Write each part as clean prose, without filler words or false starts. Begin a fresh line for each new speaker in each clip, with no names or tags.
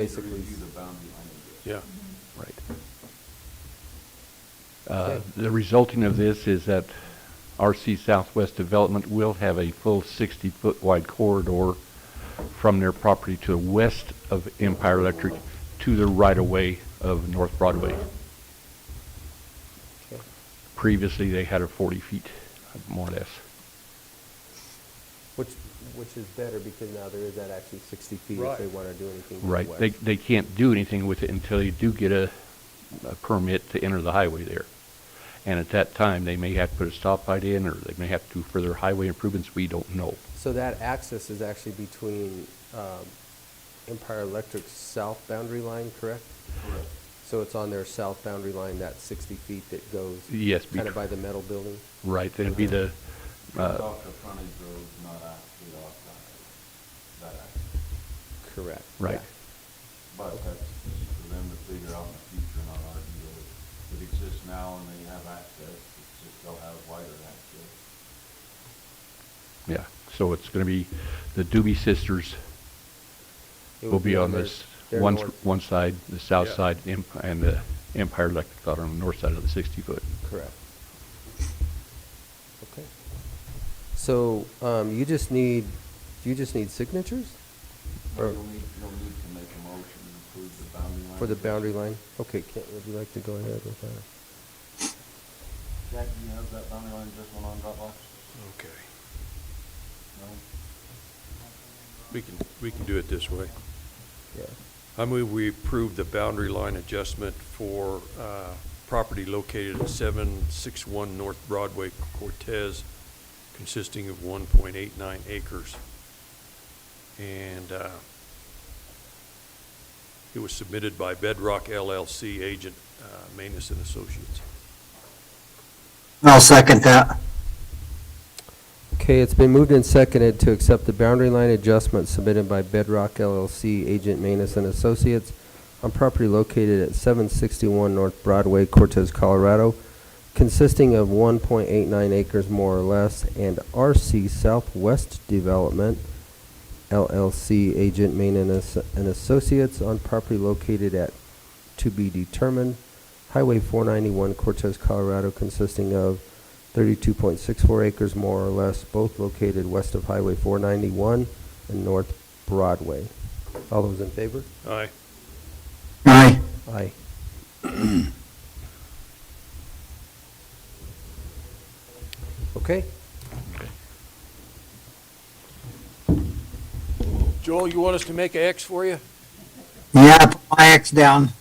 basically.
Review the boundary line.
Yeah.
Right.
Okay.
The resulting of this is that RC Southwest Development will have a full 60-foot wide corridor from their property to the west of Empire Electric to the right-of-way of North Broadway.
Okay.
Previously, they had a 40 feet, more or less.
Which is better because now there is that actually 60 feet if
Right.
they want to do anything. to the
Right.
west.
They can't do anything with it until they do get a permit to enter the highway there. And at that time, they may have to put a stoplight in, or they may have to do further highway improvements. We don't know.
So that access is actually between Empire Electric's south boundary line, correct?
Correct.
So it's on their south boundary line, that 60 feet that goes
Yes.
kind of by the metal building?
Right. It'd be the.
It's off the frontage road, not actually off that access.
Correct.
Right.
yeah.
But that's for them to figure out in the future, not our deal. It exists now and they have access, it's just they'll have wider access.
Yeah. So it's going to be the Doobie Sisters
It
will
would
be on
their-
this
their
one
north-
one side, the south
Yeah.
side, and the Empire Electric on the north side of the 60-foot.
Correct. Okay. So you just need signatures? Or
You'll need to make a motion to approve the boundary line.
for the boundary line? Okay, Kent, would you like to go ahead with that?
Jack, do you have that boundary line adjustment on Dropbox?
Okay.
No?
We can do it this way.
Yeah.
I move we approve the boundary line adjustment for property located at 761 North Broadway, Cortez, consisting of 1.89 acres. And it was submitted by Bedroc LLC agent, Maness Associates.
I'll second that.
Okay, it's been moved and seconded to accept the boundary line adjustment submitted by Bedroc LLC, agent Maness and Associates, on property located at 761 North Broadway, Cortez, Colorado, consisting of 1.89 acres more or less, and RC Southwest Development LLC, agent Maness and Associates, on property located at to be determined Highway 491, Cortez, Colorado, consisting of 32.64 acres more or less, both located west of Highway 491 and North Broadway. All those in favor?
Aye.
Aye.
Aye. Okay.
Joel, you want us to make an X for you?
Yeah, put my X down.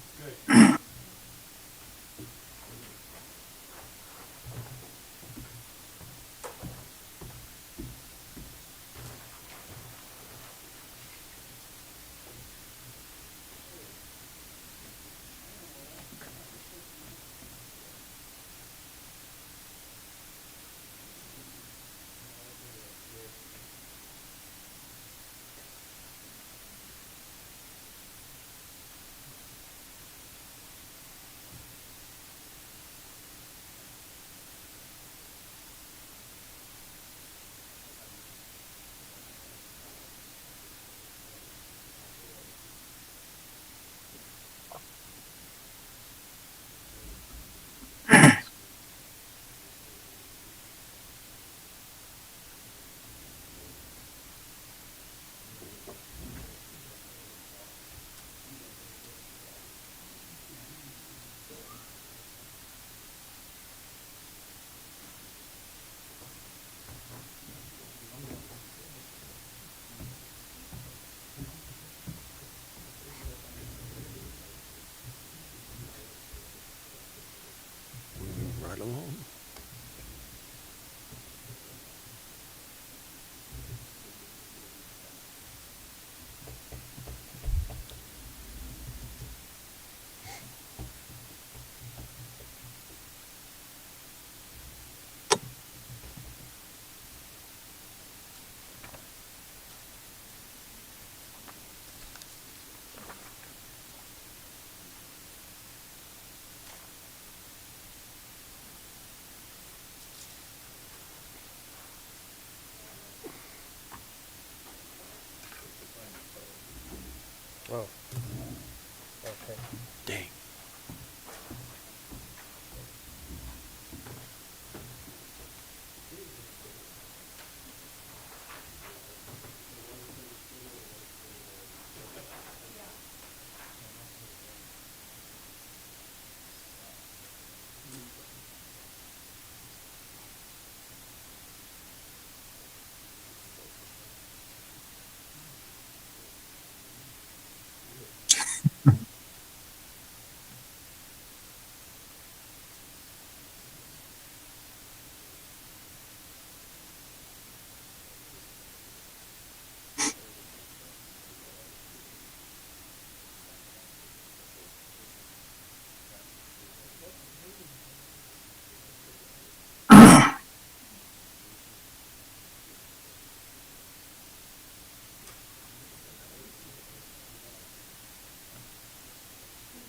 Dang.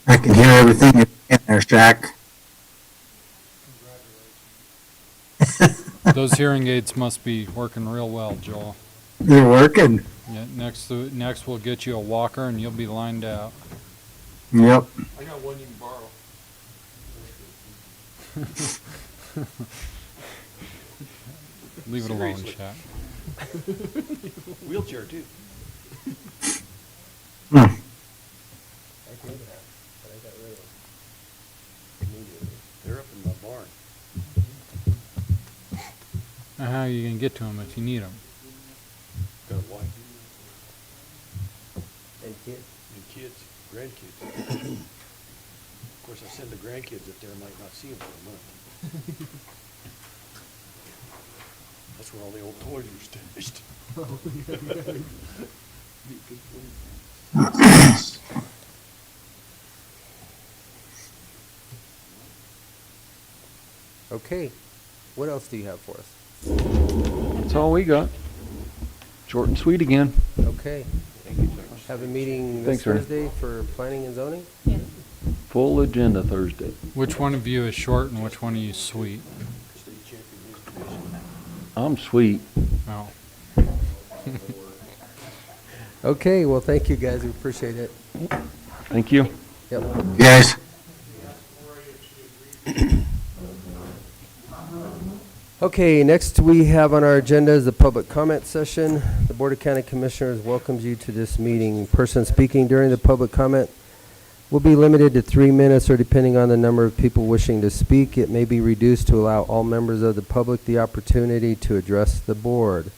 I can hear everything in there, Jack.
Those hearing aids must be working real well, Joel.
They're working.
Yeah, next we'll get you a walker and you'll be lined out.
Yep.
I got one you can borrow.
Leave it alone,
Seriously.
Jack.
Wheelchair too.
Hmm.
They're up in my barn.
Now, how are you gonna get to them if you need them?
Got a wife
And kids.
and kids, grandkids. Of course, I send the grandkids up there, I might not see them for a month. That's where all the old toys are stashed.
Okay, what else do you have for us?
That's all we got. Short and sweet again.
Okay, have a meeting this
Thanks, sir.
Thursday for planning and zoning?
Full agenda Thursday.
Which one of you is short and which one of you is sweet?
State champion is division.
I'm sweet.
Oh.
Okay, well, thank you, guys, we appreciate it.
Thank you.
Yep.
Guys.
Okay, next we have on our agenda is the public comment session. The Board of County Commissioners welcomes you to this meeting. Person speaking during the public comment will be limited to 3 minutes, or depending on the number of people wishing to speak, it may be reduced to allow all members of the public the opportunity to address the board.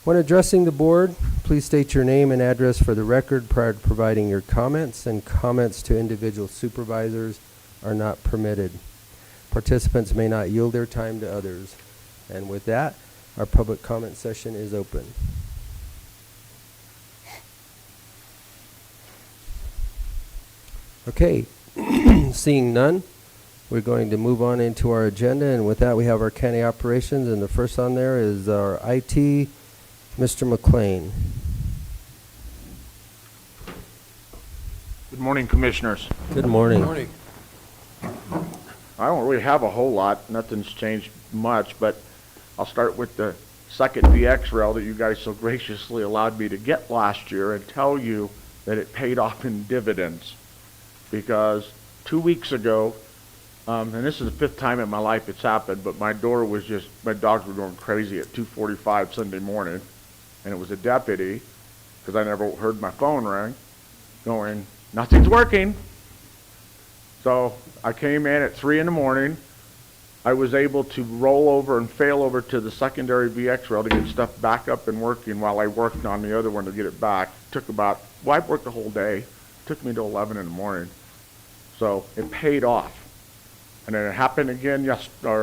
When addressing the board, please state your name and address for the record prior to providing your comments, and comments to individual supervisors are not permitted. Participants may not yield their time to others. And with that, our public comment session is open. Okay, seeing none, we're going to move on into our agenda, and with that we have our county operations, and the first on there is our IT, Mr. McLean.
Good morning, Commissioners.
Good morning.
Morning.
I don't really have a whole lot, nothing's changed much, but I'll start with the second VX rail that you guys so graciously allowed me to get last year and tell you that it paid off in dividends. Because 2 weeks ago, and this is the 5th time in my life it's happened, but my dogs were going crazy at 2:45 Sunday morning, and it was a deputy, because I never heard my phone ring, going, "Nothing's working." So I came in at 3 in the morning. I was able to roll over and fail over to the secondary VX rail to get stuff back up and working while I worked on the other one to get it back. I worked the whole day. Took me to 11 in the morning. So it paid off. And then it happened again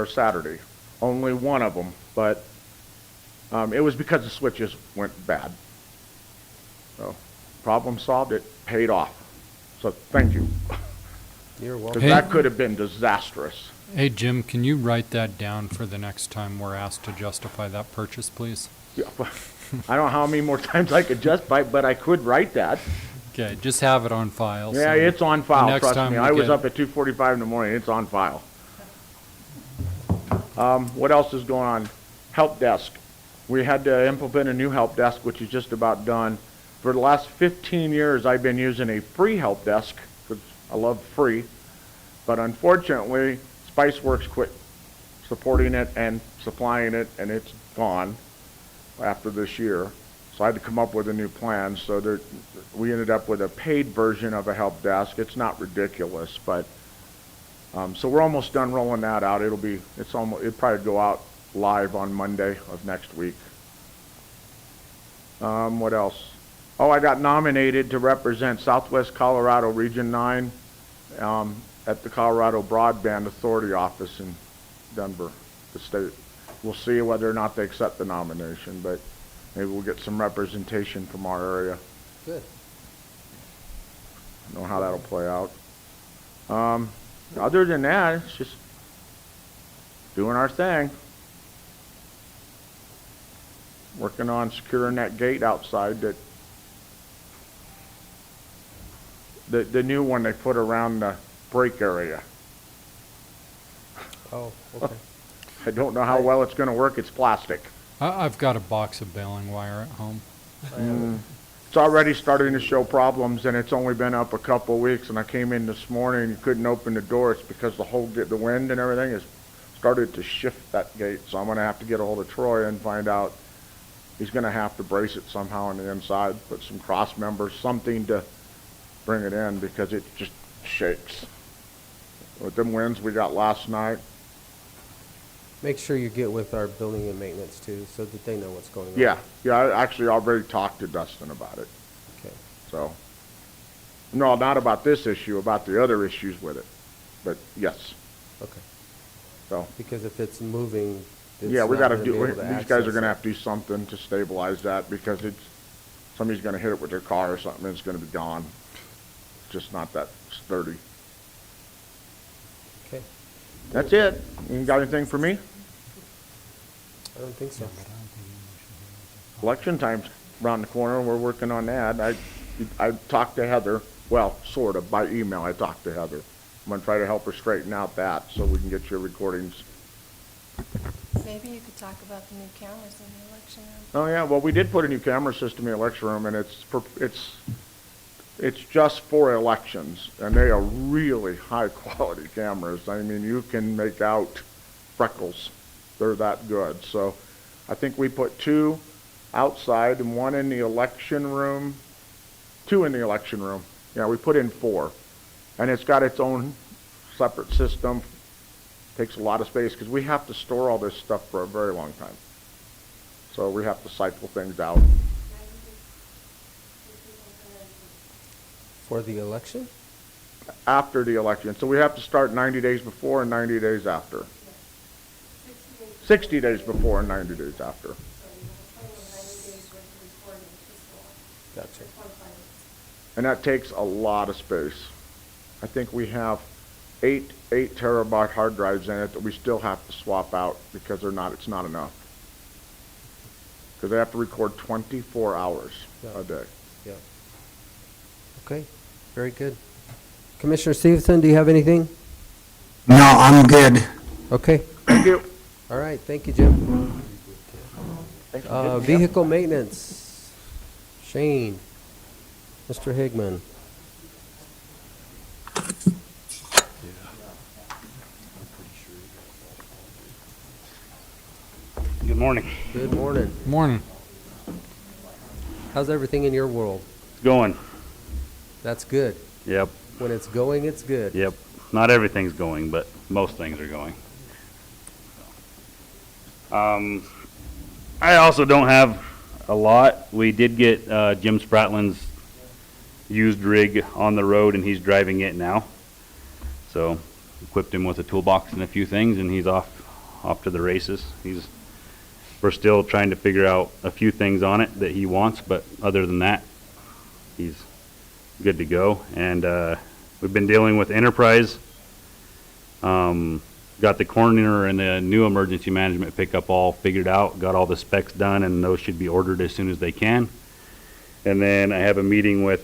Saturday. Only one of them, but it was because the switches went bad. So problem solved, it paid off. So thank you.
You're welcome.
Because that could have been disastrous.
Hey, Jim, can you write that down for the next time we're asked to justify that purchase, please?
Yeah, I don't know how many more times I could justify it, but I could write that.
Okay, just have it on file.
Yeah,
so
it's on file,
next
trust
time
me.
we
I was
get-
up at 2:45 in the morning, it's on file. What else is going on? Help desk. We had to implement a new help desk, which is just about done. For the last 15 years, I've been using a free help desk, because I love free. But unfortunately, Spiceworks quit supporting it and supplying it, and it's gone after this year. So I had to come up with a new plan. So we ended up with a paid version of a help desk. It's not ridiculous, but so we're almost done rolling that out. It'll probably go out live on Monday of next week. What else? Oh, I got nominated to represent Southwest Colorado Region 9 at the Colorado Broadband Authority office in Denver, the state. We'll see whether or not they accept the nomination, but maybe we'll get some representation from our area.
Good.
I don't know how that'll play out. Other than that, it's just doing our thing. Working on securing that gate outside, that the new one they put around the break area.
Oh, okay.
I don't know how well it's going to work. It's plastic.
I've got a box of baling wire at home.
It's already starting to show problems, and it's only been up a couple weeks. And I came in this morning, you couldn't open the door. It's because the wind and everything has started to shift that gate. So I'm going to have to get a hold of Troy and find out. He's going to have to brace it somehow on the inside, put some cross members, something to bring it in, because it just shakes. With them winds we got last night.
Make sure you get with our building and maintenance too, so that they know what's going on.
Yeah, I actually already talked to Dustin about it.
Okay.
So, no, not about this issue, about the other issues with it. But yes.
Okay.
So,
Because if it's moving, it's
yeah, we
not
got to
gonna
do.
be able
These
to
guys
access
are going to
it.
have to do something to stabilize that, because somebody's going to hit it with their car or something, and it's going to be gone. It's just not that sturdy.
Okay.
That's it. You got anything for me?
I don't think so.
Election time's around the corner. We're working on that. I talked to Heather. Well, sort of, by email I talked to Heather. I'm going to try to help her straighten out that so we can get your recordings.
Maybe you could talk about the new cameras in the election room.
Oh, yeah, well, we did put a new camera system in the election room, and it's just for elections, and they are really high-quality cameras. I mean, you can make out freckles. They're that good. So I think we put 2 outside and 1 in the election room. 2 in the election room. Yeah, we put in 4. And it's got its own separate system. Takes a lot of space, because we have to store all this stuff for a very long time. So we have to cycle things out.
For the election?
After the election. So we have to start 90 days before and 90 days after. 60 days before and 90 days after.
Gotcha.
And that takes a lot of space. I think we have 8 terabyte hard drives in it that we still have to swap out, because it's not enough. Because they have to record 24 hours a day.
Yeah. Okay, very good. Commissioner Stevenson, do you have anything?
No, I'm good.
Okay,
Thank you.
all right, thank you, Jim. Vehicle maintenance, Shane, Mr. Higman.
Good morning.
Good morning.
Morning.
How's everything in your world?
Going.
That's good.
Yep.
When it's going, it's good.
Yep. Not everything's going, but most things are going. I also don't have a lot. We did get Jim Spratlin's used rig on the road, and he's driving it now. So equipped him with a toolbox and a few things, and he's off to the races. We're still trying to figure out a few things on it that he wants, but other than that, he's good to go. And we've been dealing with Enterprise. Got the coroner and the new emergency management pickup all figured out, got all the specs done, and those should be ordered as soon as they can. And then I have a meeting with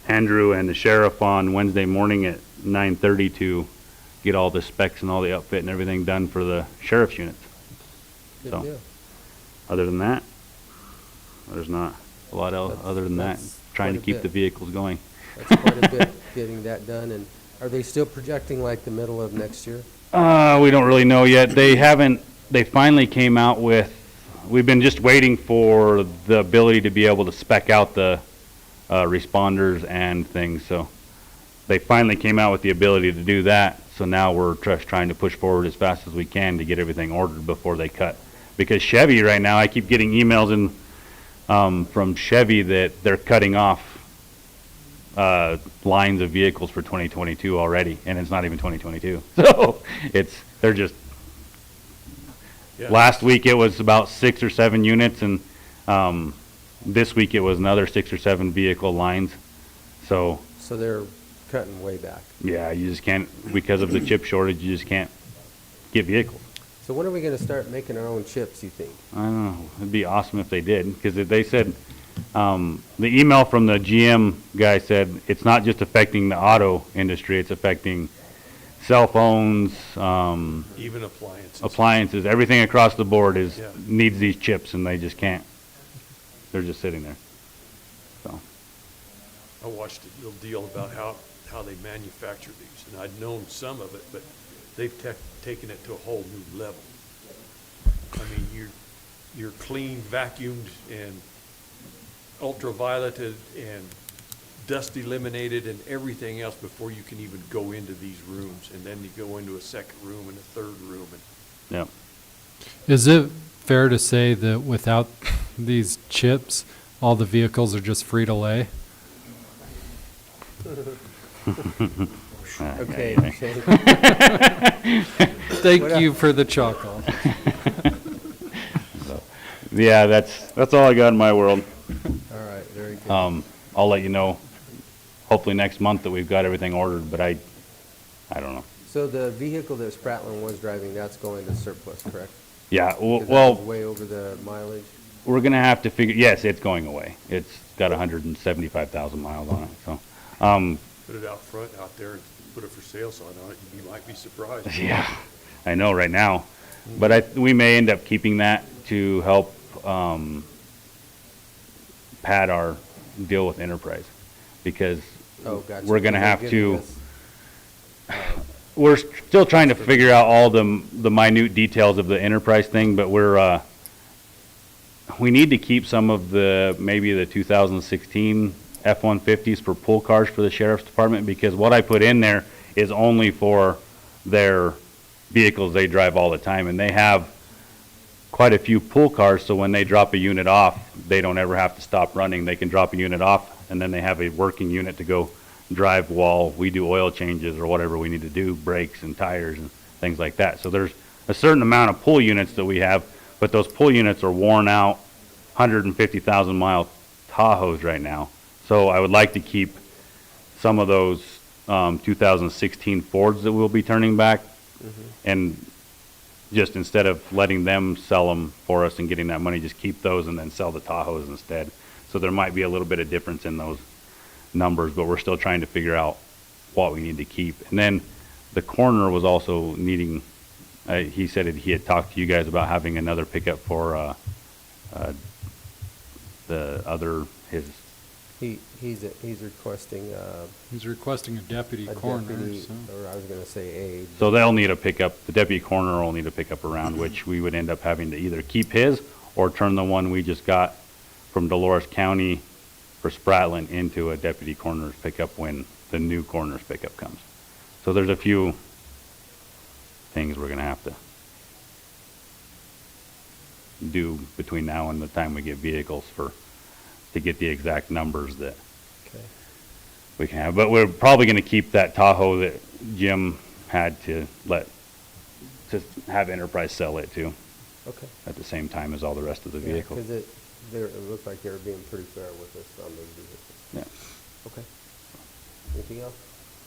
Andrew and the sheriff on Wednesday morning at 9:30 to get all the specs and all the upfit and everything done for the sheriff's units.
Good
So,
deal.
other than that, there's not a lot other than that,
That's
trying to
quite a
keep
bit.
the vehicles going.
That's quite a bit getting that done. And are they still projecting like the middle of next year?
We don't really know yet. They finally came out with, we've been just waiting for the ability to be able to spec out the responders and things, so they finally came out with the ability to do that, so now we're just trying to push forward as fast as we can to get everything ordered before they cut. Because Chevy right now, I keep getting emails in from Chevy that they're cutting off lines of vehicles for 2022 already, and it's not even 2022. So they're just,
Yeah.
last week it was about 6 or 7 units, and this week it was another 6 or 7 vehicle lines. So,
So they're cutting way back.
yeah, you just can't, because of the chip shortage, you just can't get vehicles.
So when are we gonna start making our own chips, you think?
I don't know, it'd be awesome if they did, because they said, the email from the GM guy said it's not just affecting the auto industry, it's affecting cell phones,
Even appliances.
appliances, everything across the board
Yeah.
needs these chips, and they just can't. They're just sitting there. So,
I watched a little deal about how they manufacture these, and I'd known some of it, but they've taken it to a whole new level. I mean, you're clean, vacuumed, and ultravioleted, and dust eliminated, and everything else before you can even go into these rooms, and then you go into a second room and a third room, and
yeah.
Is it fair to say that without these chips, all the vehicles are just free to lay?
Okay,
yeah.
Shane.
Thank you for the chuckle.
Yeah, that's all I got in my world.
All right, very good.
I'll let you know, hopefully next month, that we've got everything ordered, but I don't know.
So the vehicle that Spratlin was driving, that's going to surplus, correct?
Yeah,
'Cause that
well,
was way over the mileage.
we're gonna have to figure, yes, it's going away. It's got 175,000 miles on it, so,
put it out front, out there, and put a for sale sign on it, you might be surprised.
yeah, I know right now. But we may end up keeping that to help, pad our deal with Enterprise, because
Oh, gotcha.
we're gonna
They're
have
giving
to,
us,
we're still trying to figure out all the minute details of the Enterprise thing, but we need to keep some of maybe the 2016 F-150s for pool cars for the sheriff's department, because what I put in there is only for their vehicles they drive all the time, and they have quite a few pool cars, so when they drop a unit off, they don't ever have to stop running. They can drop a unit off, and then they have a working unit to go drive while we do oil changes or whatever we need to do, brakes and tires and things like that. So there's a certain amount of pool units that we have, but those pool units are worn out 150,000 mile Tahoes right now. So I would like to keep some of those 2016 Fords that we'll be turning back, and just instead of letting them sell them for us and getting that money, just keep those and then sell the Tahoes instead. So there might be a little bit of difference in those numbers, but we're still trying to figure out what we need to keep. And then the coroner was also needing, he said he had talked to you guys about having another pickup for
he's requesting,
He's requesting a deputy
a
coroner,
deputy,
so.
or I was gonna say aide.
So they'll need a pickup, the deputy coroner will need a pickup around, which we would end up having to either keep his or turn the one we just got from Dolores County for Spratlin into a deputy coroner's pickup when the new coroner's pickup comes. So there's a few things we're gonna have to do between now and the time we get vehicles to get the exact numbers that
Okay.
we can have. But we're probably gonna keep that Tahoe that Jim had to have Enterprise sell it to
Okay.
at the same time as all the rest of the
Yeah,
vehicles.
'cause it looked like they were being pretty fair with us on those vehicles.
Yeah.
Okay. Anything else?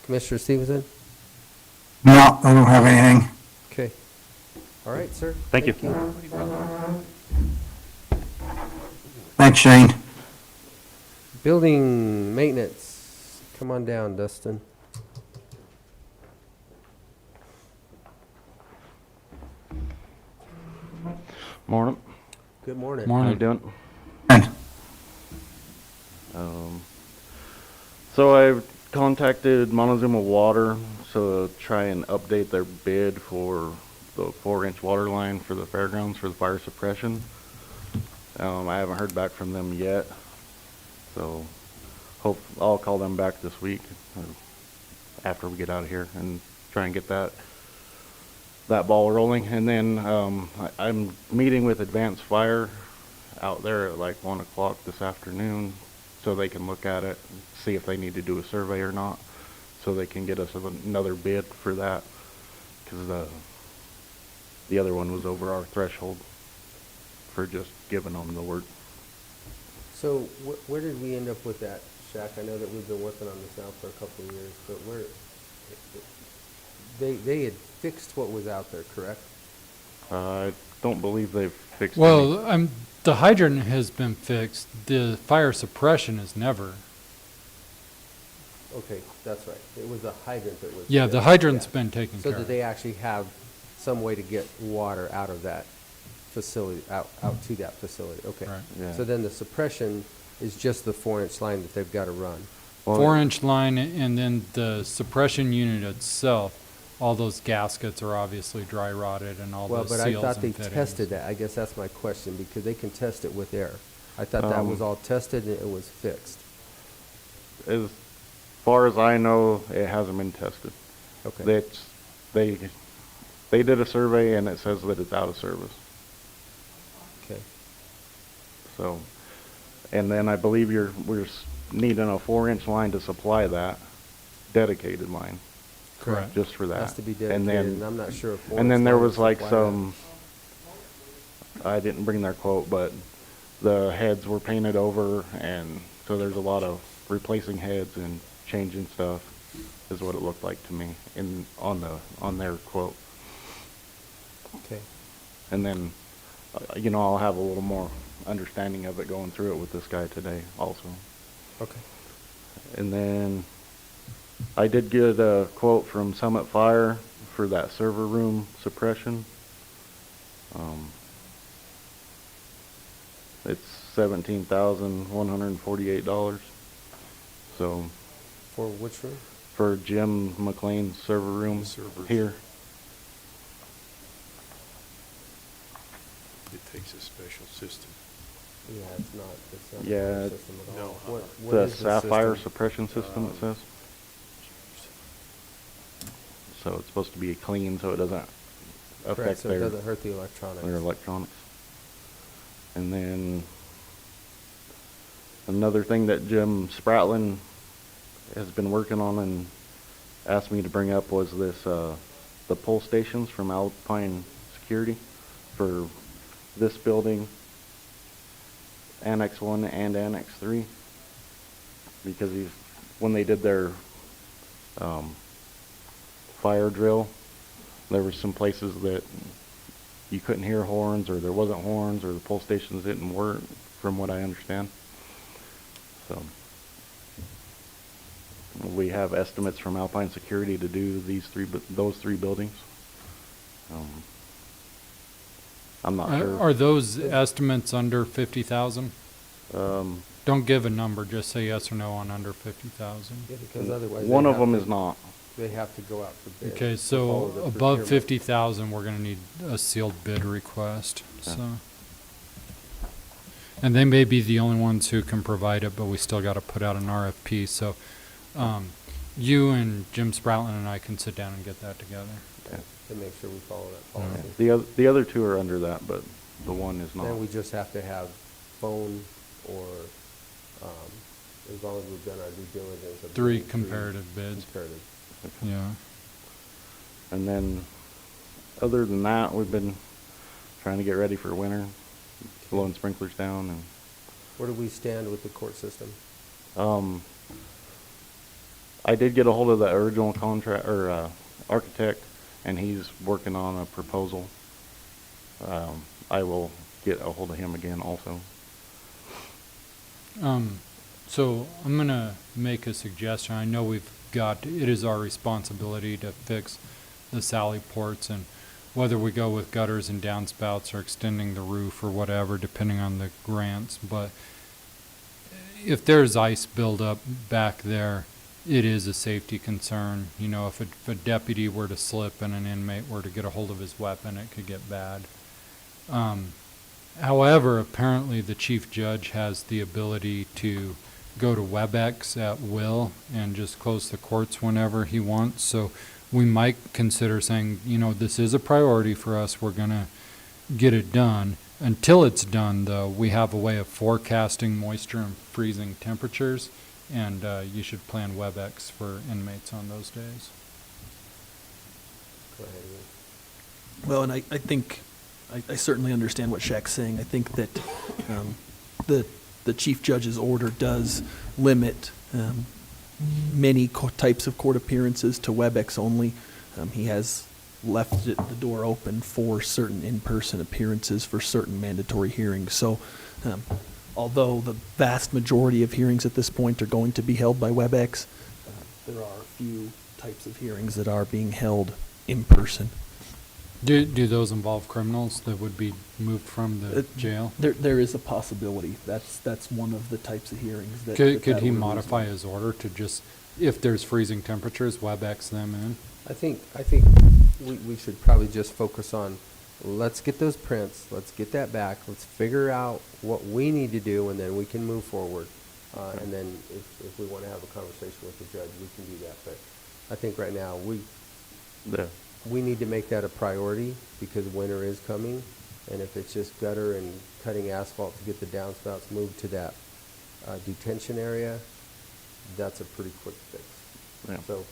Commissioner Stevenson?
No, I don't have anything.
Okay. All right, sir.
Thank you.
Thanks, Shane.
Building maintenance. Come on down, Dustin.
Morning.
Good morning.
How you
Morning.
doing?
And
So I've contacted Montezuma Water to try and update their bid for the 4-inch water line for the fairgrounds for the fire suppression. I haven't heard back from them yet, so I'll call them back this week or after we get out of here and try and get that ball rolling. And then I'm meeting with Advanced Fire out there at like 1 o'clock this afternoon, so they can look at it and see if they need to do a survey or not, so they can get us another bid for that, because the other one was over our threshold for just giving them the work.
So where did we end up with that, Shaq? I know that we've been working on this now for a couple of years, but they had fixed what was out there, correct?
I don't believe they've fixed any.
Well, the hydrant has been fixed. The fire suppression is never.
Okay, that's right. It was the hydrant that was.
Yeah, the
fixed.
hydrant's
Yeah.
been taken
So
care
did
of.
they actually have some way to get water out of that facility, out to that facility? Okay.
Right.
Yeah.
So then the suppression is just the 4-inch line that they've got to run.
Well,
4-inch line, and then the suppression unit itself, all those gaskets are obviously dry rotted and all
Well,
those
but
seals
I thought
and
they
fittings.
tested that. I guess that's my question, because they can test it with air. I thought that was all tested and it was fixed.
As far as I know, it hasn't been tested.
Okay.
They did a survey and it says that it's out of service.
Okay.
So, and then I believe we're needing a 4-inch line to supply that dedicated line,
Correct.
just for that.
Has to be
And
dedicated, and
then,
I'm not sure if.
and then there
4-inch
was
line
like
would supply that.
some, I didn't bring their quote, but the heads were painted over, and so there's a lot of replacing heads and changing stuff, is what it looked like to me on their quote.
Okay.
And then, I'll have a little more understanding of it going through it with this guy today also.
Okay.
And then I did get a quote from Summit Fire for that server room suppression. It's $17,148. So
For which room?
for Jim McLean's server room
Servers.
here.
It takes a special system.
Yeah, it's not the
Yeah,
system at
no,
all. What
The
is
Sapphire
system?
suppression system, it says. So it's supposed to be clean so it doesn't
Correct,
affect
so it
their
doesn't hurt the electronics.
electronics. And then another thing that Jim Spratlin has been working on and asked me to bring up was this, the pole stations from Alpine Security for this building, Annex 1 and Annex 3. Because when they did their fire drill, there were some places that you couldn't hear horns, or there wasn't horns, or the pole stations didn't work, from what I understand. So we have estimates from Alpine Security to do those three buildings. I'm not sure.
Are those estimates under 50,000? Don't give a number, just say yes or no on under 50,000.
Yeah, because otherwise.
One
they
of
have
them
to-
is not.
They have to go out for bid.
Okay,
to
so
follow the
above
procurement.
50,000, we're gonna need a sealed bid request,
Yeah.
so. And they may be the only ones who can provide it, but we still gotta put out an RFP, so, you and Jim Spratlin and I can sit down and get that together.
To make sure we follow that
All right.
policy.
The other two are under that, but the one is not.
Then we just have to have phone or, as long as we've done our due diligence. of
3
getting
comparative bids,
Comparative.
yeah.
And then, other than that, we've been trying to get ready for winter, blowing sprinklers down, and
Where do we stand with the court system?
I did get a hold of the original architect, and he's working on a proposal. I will get a hold of him again also.
So I'm gonna make a suggestion. I know it is our responsibility to fix the sally ports, and whether we go with gutters and downspouts or extending the roof or whatever, depending on the grants, but if there's ice buildup back there, it is a safety concern. You know, if a deputy were to slip and an inmate were to get a hold of his weapon, it could get bad. However, apparently the chief judge has the ability to go to WebEx at will and just close the courts whenever he wants. So we might consider saying, you know, this is a priority for us. We're going to get it done. Until it's done, though, we have a way of forecasting moisture and freezing temperatures, and you should plan WebEx for inmates on those days.
Go ahead, Ian.
Well, and I think, I certainly understand what Shaq's saying. I think that the chief judge's order does limit many types of court appearances to WebEx only. He has left the door open for certain in-person appearances for certain mandatory hearings. So although the vast majority of hearings at this point are going to be held by WebEx, there are a few types of hearings that are being held in person.
Do those involve criminals that would be moved from the jail?
There is a possibility. That's one of the types of hearings that.
Could
that
he
order is
modify
on.
his order to just, if there's freezing temperatures, WebEx them in?
I think we should probably just focus on, let's get those prints, let's get that back, let's figure out what we need to do, and then we can move forward. And then if we want to have a conversation with the judge, we can do that. But I think right now, we need to make that a priority because winter is coming. And if it's just gutter and cutting asphalt to get the downspouts moved to that detention area, that's a pretty quick fix.
Yeah.
So,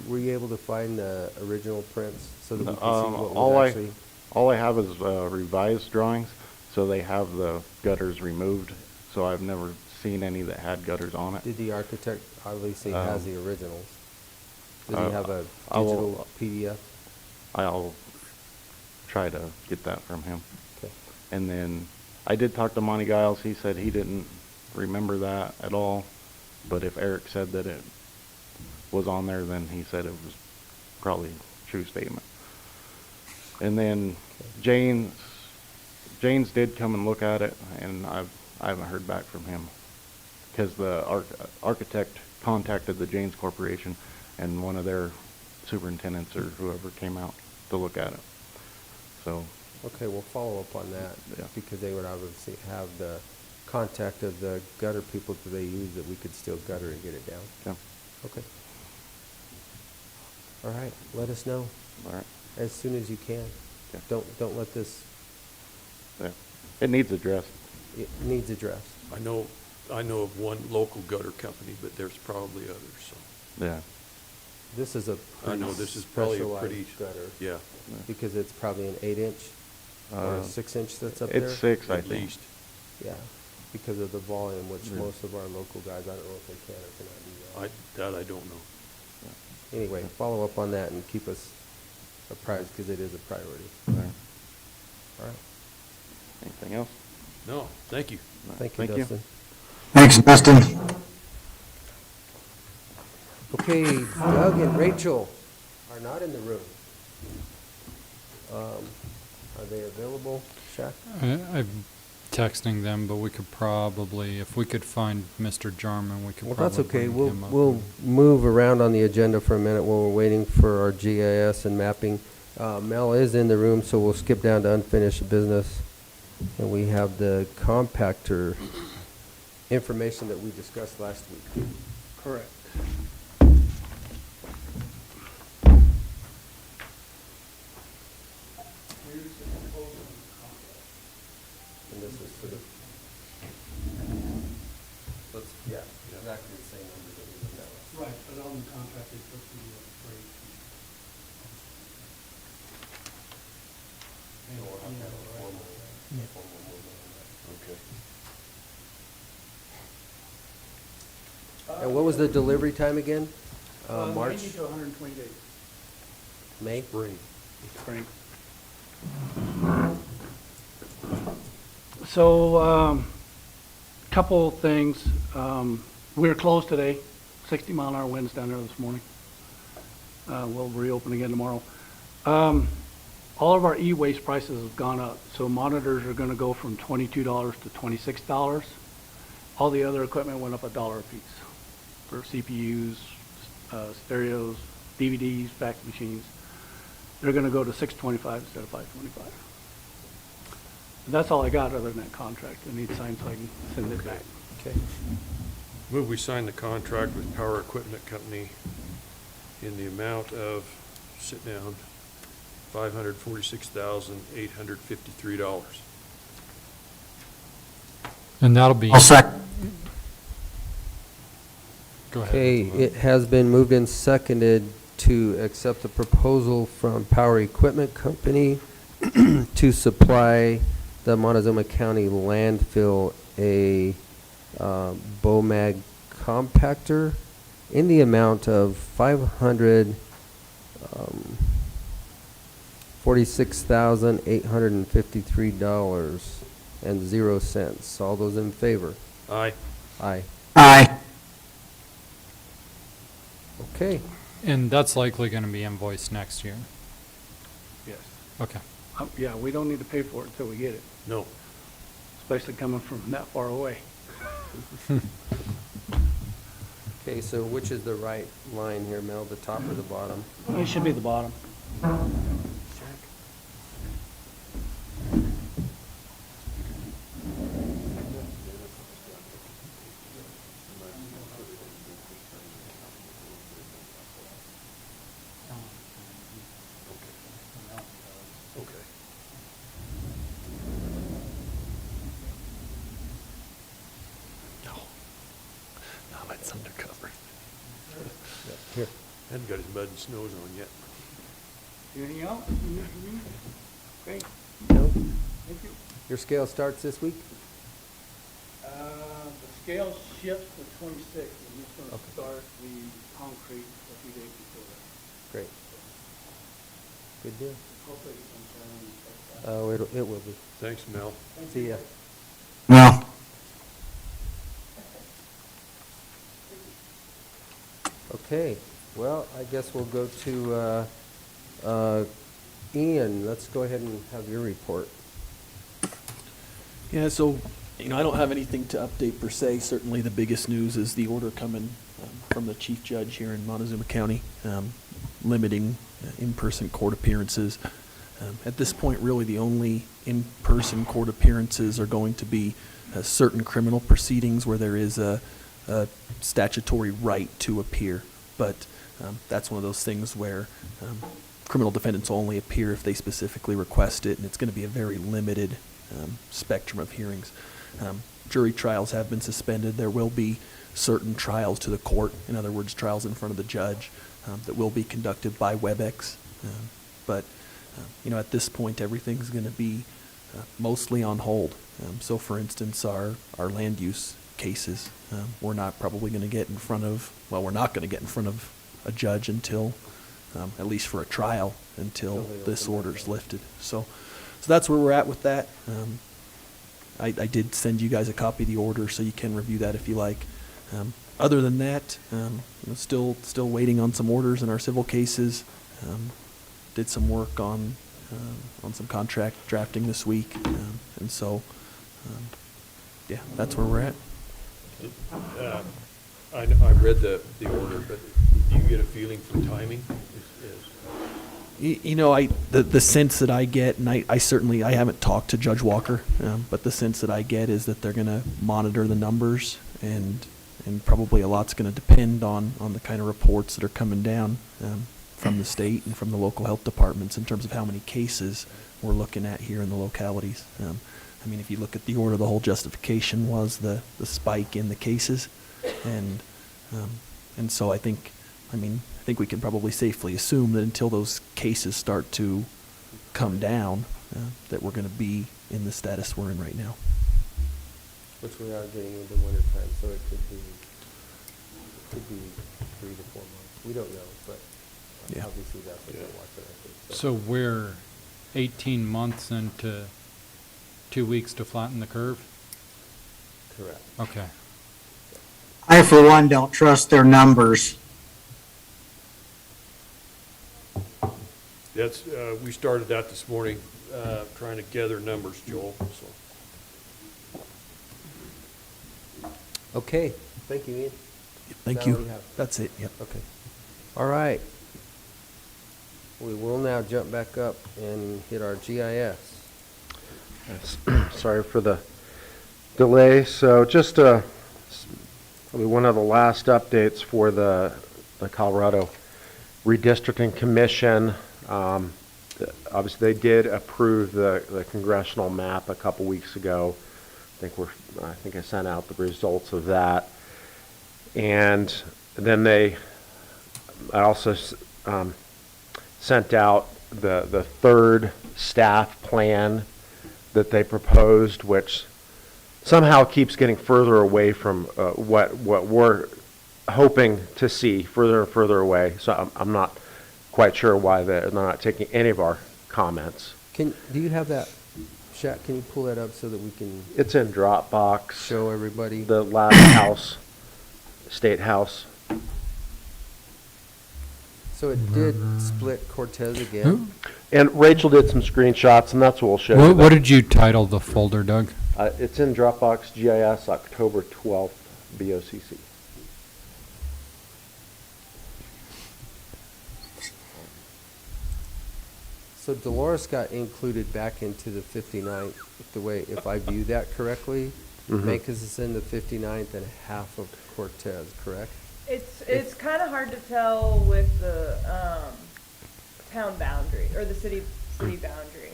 were you able to find the original prints so that we can see what
All
was actually?
all I have is revised drawings, so they have the gutters removed. So I've never seen any that had gutters on it.
Did the architect obviously has the originals? Does he have a
I will-
digital PDF?
I'll try to get that from him.
Okay.
And then I did talk to Monty Giles. He said he didn't remember that at all. But if Eric said that it was on there, then he said it was probably a true statement. And then James did come and look at it, and I haven't heard back from him because the architect contacted the Janes Corporation, and one of their superintendents or whoever came out to look at it. So,
Okay, we'll follow up on that
Yeah.
because they would obviously have the contact of the gutter people that they use that we could still gutter and get it down.
yeah,
Okay. All right, let us know
all right.
as soon as you can.
Yeah.
Don't let this,
Yeah. It needs addressed.
it needs addressed.
I know of one local gutter company, but there's probably others, so.
Yeah.
This is a
I
pretty
know this is probably a pretty,
specialized gutter
yeah,
because it's probably an 8-inch or a 6-inch that's up there.
It's 6, I
at
think.
least.
Yeah, because of the volume, which
Yeah.
most of our local guys, I don't know if they can or cannot do that.
I don't know.
Anyway, follow up on that and keep us apprised because it is a priority.
All right.
All right.
Anything else?
No, thank you.
All right.
Thank you, Dustin.
Thanks, Dustin.
Okay, Doug and Rachel are not in the room. Are they available, Shaq?
I'm texting them, but we could probably, if we could find Mr. Jarman, we could
Well,
probably
that's okay.
bring
We'll,
him up.
we'll move around on the agenda for a minute while we're waiting for our GIS and mapping. Mel is in the room, so we'll skip down to unfinished business. And we have the compactor information that we discussed last week.
Correct.
And this is for the, yeah, exactly the same numbers that we looked at last.
Right, but on the contract, they put the rate.
So we'll have to have a formal movement on that.
Okay.
And what was the delivery time again? March?
90 to 120 days.
May?
Spring.
Spring. So, couple things. We were closed today, 60-mile-an-hour winds down there this morning. We'll reopen again tomorrow. All of our e-waste prices have gone up, so monitors are going to go from $22 to $26. All the other equipment went up $1 a piece for CPUs, stereos, DVDs, fax machines. They're gonna go to $625 instead of $525. And that's all I got other than that contract. I need signed so I can send it back.
Okay.
Move we sign the contract with Power Equipment Company in the amount of, sit down, $546,853.
And that'll be,
I'll second.
go ahead.
Okay,
Mr. Moon.
it has been moved and seconded to accept the proposal from Power Equipment Company to supply the Montezuma County landfill a BOMAG compactor in the amount of $546,853.00. All those in favor?
Aye.
Aye.
Aye.
Okay.
And that's likely gonna be invoiced next year.
Yes.
Okay.
Yeah, we don't need to pay for it until we get it,
No.
especially coming from that far away.
Okay, so which is the right line here, Mel, the top or the bottom?
It should be the bottom.
Okay.
No, it's undercover.
Here.
Hadn't got his mud and snows on yet.
Anything else? Great,
No?
thank you.
Your scale starts this week?
The scale shifts to 26, and it's going to
Okay.
start the concrete a few days before that.
Great. Good deal.
Hopefully it's sometime in the
Oh, it will be.
Thanks, Mel.
See ya.
Well,
Okay, well, I guess we'll go to Ian. Let's go ahead and have your report.
Yeah, so, I don't have anything to update per se. Certainly the biggest news is the order coming from the chief judge here in Montezuma County, limiting in-person court appearances. At this point, really, the only in-person court appearances are going to be certain criminal proceedings where there is a statutory right to appear. But that's one of those things where criminal defendants will only appear if they specifically request it, and it's going to be a very limited spectrum of hearings. Jury trials have been suspended. There will be certain trials to the court, in other words, trials in front of the judge, that will be conducted by WebEx. But at this point, everything's going to be mostly on hold. So, for instance, our land use cases, we're not probably going to get in front of, well, we're not going to get in front of a judge until, at least for a trial, until this order's lifted. So that's where we're at with that. I did send you guys a copy of the order, so you can review that if you like. Other than that, still waiting on some orders in our civil cases. Did some work on some contract drafting this week, and so yeah, that's where we're at.
I read the order, but do you get a feeling for timing?
The sense that I get, and I certainly, I haven't talked to Judge Walker, but the sense that I get is that they're going to monitor the numbers, and probably a lot's going to depend on the kind of reports that are coming down from the state and from the local health departments in terms of how many cases we're looking at here in the localities. If you look at the order, the whole justification was the spike in the cases, and so I think we can probably safely assume that until those cases start to come down, that we're going to be in the status we're in right now.
Which we are getting into winter time, so it could be 3 to 4 months. We don't know, but
Yeah.
obviously that's what we're watching, I think.
So we're 18 months into 2 weeks to flatten the curve?
Correct.
Okay.
I, for one, don't trust their numbers.
That's, we started that this morning, trying to gather numbers, Joel, so.
Okay, thank you, Ian.
Thank
Is that all
you.
you have?
That's it, yep.
Okay. All right. We will now jump back up and hit our GIS.
Yes. Sorry for the delay. So just probably one of the last updates for the Colorado Redistricting Commission. Obviously, they did approve the congressional map a couple weeks ago. I think I sent out the results of that. And then I also sent out the third staff plan that they proposed, which somehow keeps getting further away from what we're hoping to see, further and further away. So I'm not quite sure why they're not taking any of our comments.
Do you have that, Shaq? Can you pull that up so that we can
It's in Dropbox.
show everybody?
The last house, State House.
So it did split Cortez again.
And Rachel did some screenshots, and that's what we'll show you.
What did you title the folder, Doug?
It's in Dropbox GIS, October 12th, BOCC.
So Dolores got included back into the 59th, if I view that correctly.
Mhm.
Mancos is in the 59th and half of Cortez, correct?
It's kind of hard to tell with the town boundary, or the city boundary,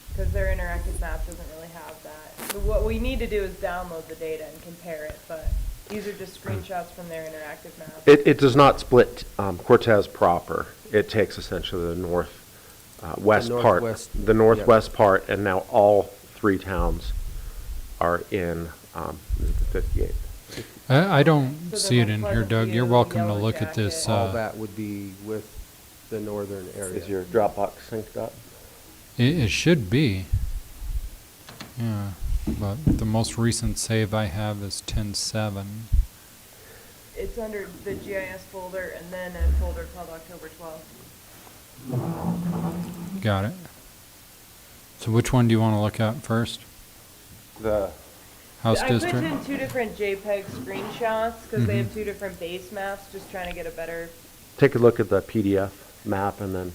because their interactive map doesn't really have that. So what we need to do is download the data and compare it, but these are just screenshots from their interactive map.
It does not split Cortez proper. It takes essentially the west part, the northwest part, and now all three towns are in the 58th.
I don't
So
see
then
it in
we'll
here,
plug a
Doug. You're
few
welcome to
yellow
look at this.
All that would be with the northern area.
Is your Dropbox synced up?
It should be. Yeah, but the most recent save I have is 10/7.
It's under the GIS folder and then a folder called October 12th.
Got it. So which one do you want to look at first?
The
House
I
district?
put in two different JPEG screenshots because they
Mhm.
have two different base maps, just trying to get a better.
Take a look at the PDF map, and then,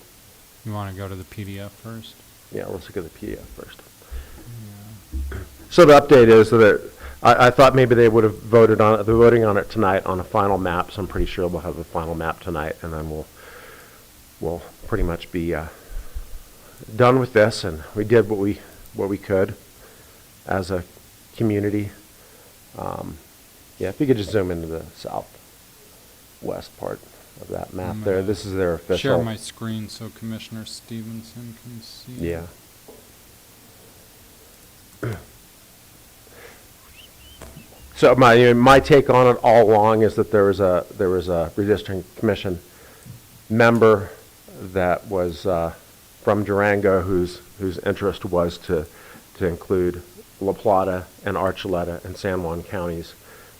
You want to go to the PDF first?
yeah, let's look at the PDF first. So the update is that I thought maybe they would have voted on it. They're voting on it tonight on a final map, so I'm pretty sure we'll have a final map tonight, and then we'll pretty much be done with this. And we did what we could as a community. Yeah, if you could just zoom into the southwest part of that map
I'm
there.
gonna
This is their official.
Share my screen so Commissioner Stevenson can see.
Yeah. So my take on it all along is that there was a redistricting commission member that was from Durango whose interest was to include La Plata and Archuleta and San Juan counties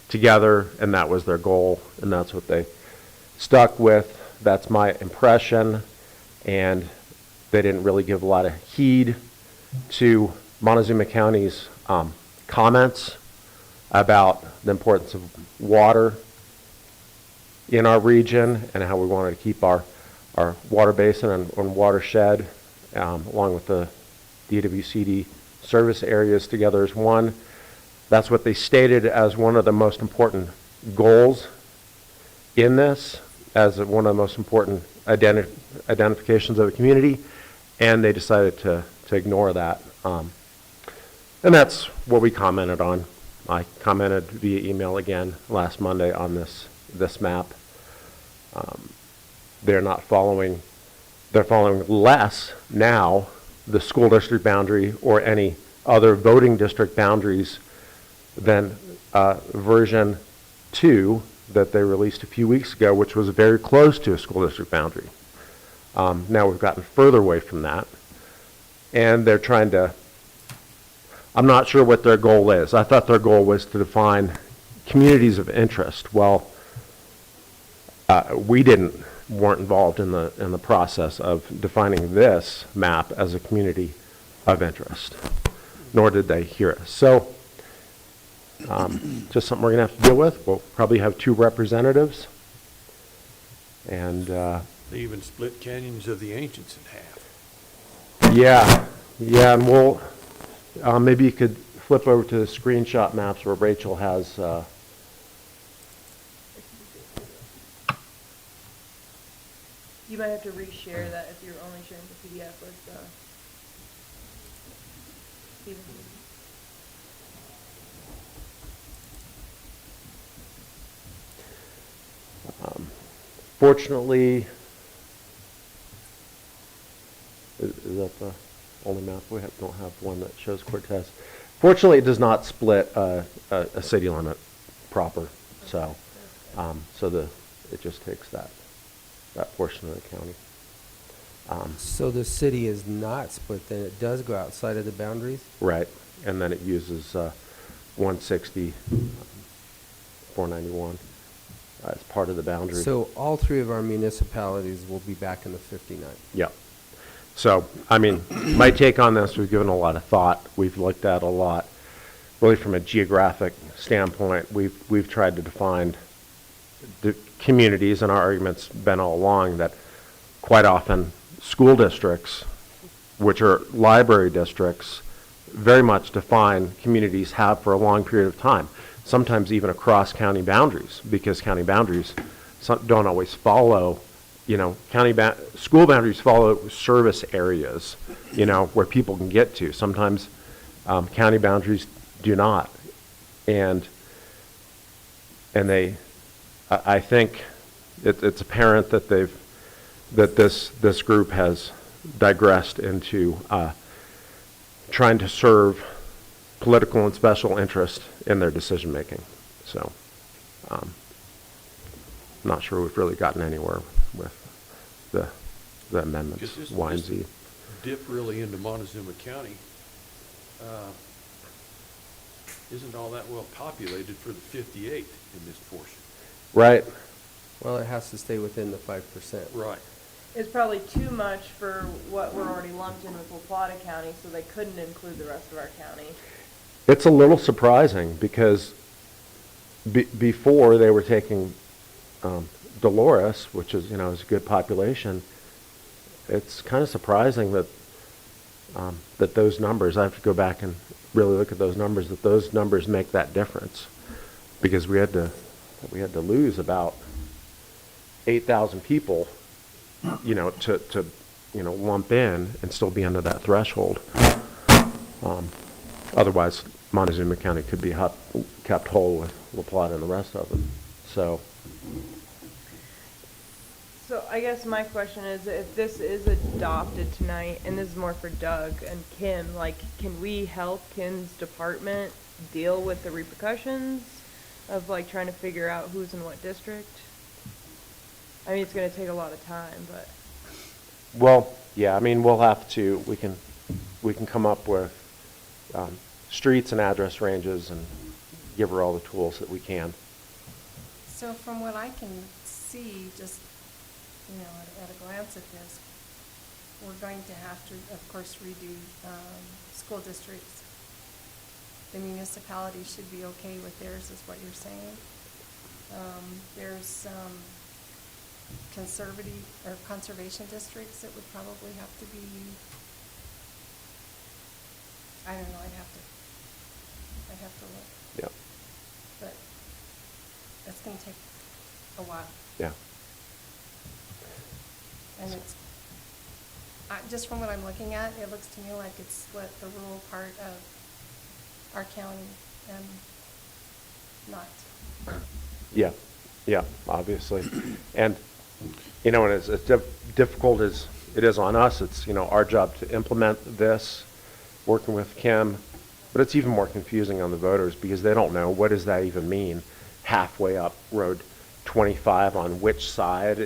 together, and that was their goal, and that's what they stuck with. That's my impression, and they didn't really give a lot of heed to Montezuma County's comments about the importance of water in our region and how we wanted to keep our water basin and watershed along with the DWCD service areas together as one. That's what they stated as one of the most important goals in this, as one of the most important identifications of the community, and they decided to ignore that. And that's what we commented on. I commented via email again last Monday on this map. They're following less now the school district boundary or any other voting district boundaries than version 2 that they released a few weeks ago, which was very close to a school district boundary. Now we've gotten further away from that, and they're trying to, I'm not sure what their goal is. I thought their goal was to define communities of interest. Well, we weren't involved in the process of defining this map as a community of interest, nor did they hear us. So just something we're going to have to deal with. We'll probably have 2 representatives. And,
They even split Canyons of the Ancients in half.
yeah, and we'll, maybe you could flip over to the screenshot maps where Rachel has,
You might have to reshare that if you're only sharing the PDF with, Stephen.
fortunately, is that the only map we have? Don't have one that shows Cortez. Fortunately, it does not split a city limit proper, so it just takes that portion of the county.
So the city is not split, then it does go outside of the boundaries?
Right, and then it uses 160, 491 as part of the boundary.
So all 3 of our municipalities will be back in the 59?
Yeah. So, I mean, my take on this, we've given a lot of thought. We've looked at a lot, really from a geographic standpoint. We've tried to define the communities, and our argument's been all along that quite often school districts, which are library districts, very much define communities have for a long period of time, sometimes even across county boundaries, because county boundaries don't always follow, school boundaries follow service areas, where people can get to. Sometimes county boundaries do not. And I think it's apparent that this group has digressed into trying to serve political and special interest in their decision making. So, I'm not sure we've really gotten anywhere with the amendments
Because
Y and Z.
Dip really into Montezuma County. Isn't all that well populated for the 58 in this portion?
Right.
Well, it has to stay within the 5%.
Right.
It's probably too much for what we're already lumped in with La Plata County, so they couldn't include the rest of our county.
It's a little surprising because before they were taking Dolores, which is, is a good population. It's kind of surprising that that those numbers, I have to go back and really look at those numbers make that difference, because we had to lose about 8,000 people, to lump in and still be under that threshold. Otherwise, Montezuma County could be kept whole with La Plata and the rest of it. So
I guess my question is, if this is adopted tonight, and this is more for Doug and Kim, can we help Kim's department deal with the repercussions of trying to figure out who's in what district? I mean, it's going to take a lot of time, but.
well, yeah, I mean, we'll have to, we can come up with streets and address ranges and give her all the tools that we can.
So from what I can see, just, at a glance at this, we're going to have to, of course, redo school districts. The municipality should be okay with theirs, is what you're saying. There's conservation districts that would probably have to be, I don't know, I'd have to look.
Yeah.
But that's going to take a while.
Yeah.
And it's, just from what I'm looking at, it looks to me like it's split the rural part of our county and not.
Yeah, obviously. And, and as difficult as it is on us, it's, our job to implement this, working with Kim, but it's even more confusing on the voters because they don't know, what does that even mean? Halfway up Road 25 on which side?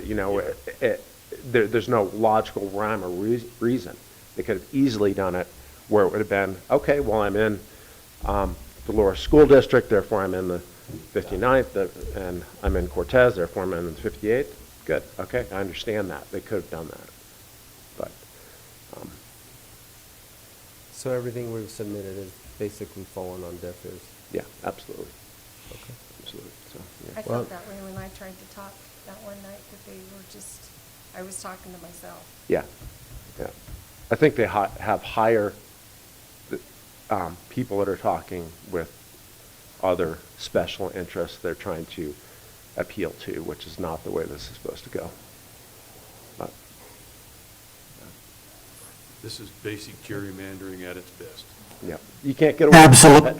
There's no logical rhyme or reason. They could have easily done it where it would have been, okay, well, I'm in Dolores School District, therefore I'm in the 59th, and I'm in Cortez, therefore I'm in the 58th. Good, okay, I understand that. They could have done that. But
So everything we've submitted is basically fallen on deaf ears?
Yeah, absolutely. Okay, absolutely. So, yeah.
I
Well-
felt that way when I tried to talk that one night, that they were just, I was talking to myself.
Yeah, yeah. I think they have higher people that are talking with other special interests they're trying to appeal to, which is not the way this is supposed to go. But,
This is basic gerrymandering at its best.
yeah, you can't get away with
Absolutely.
it.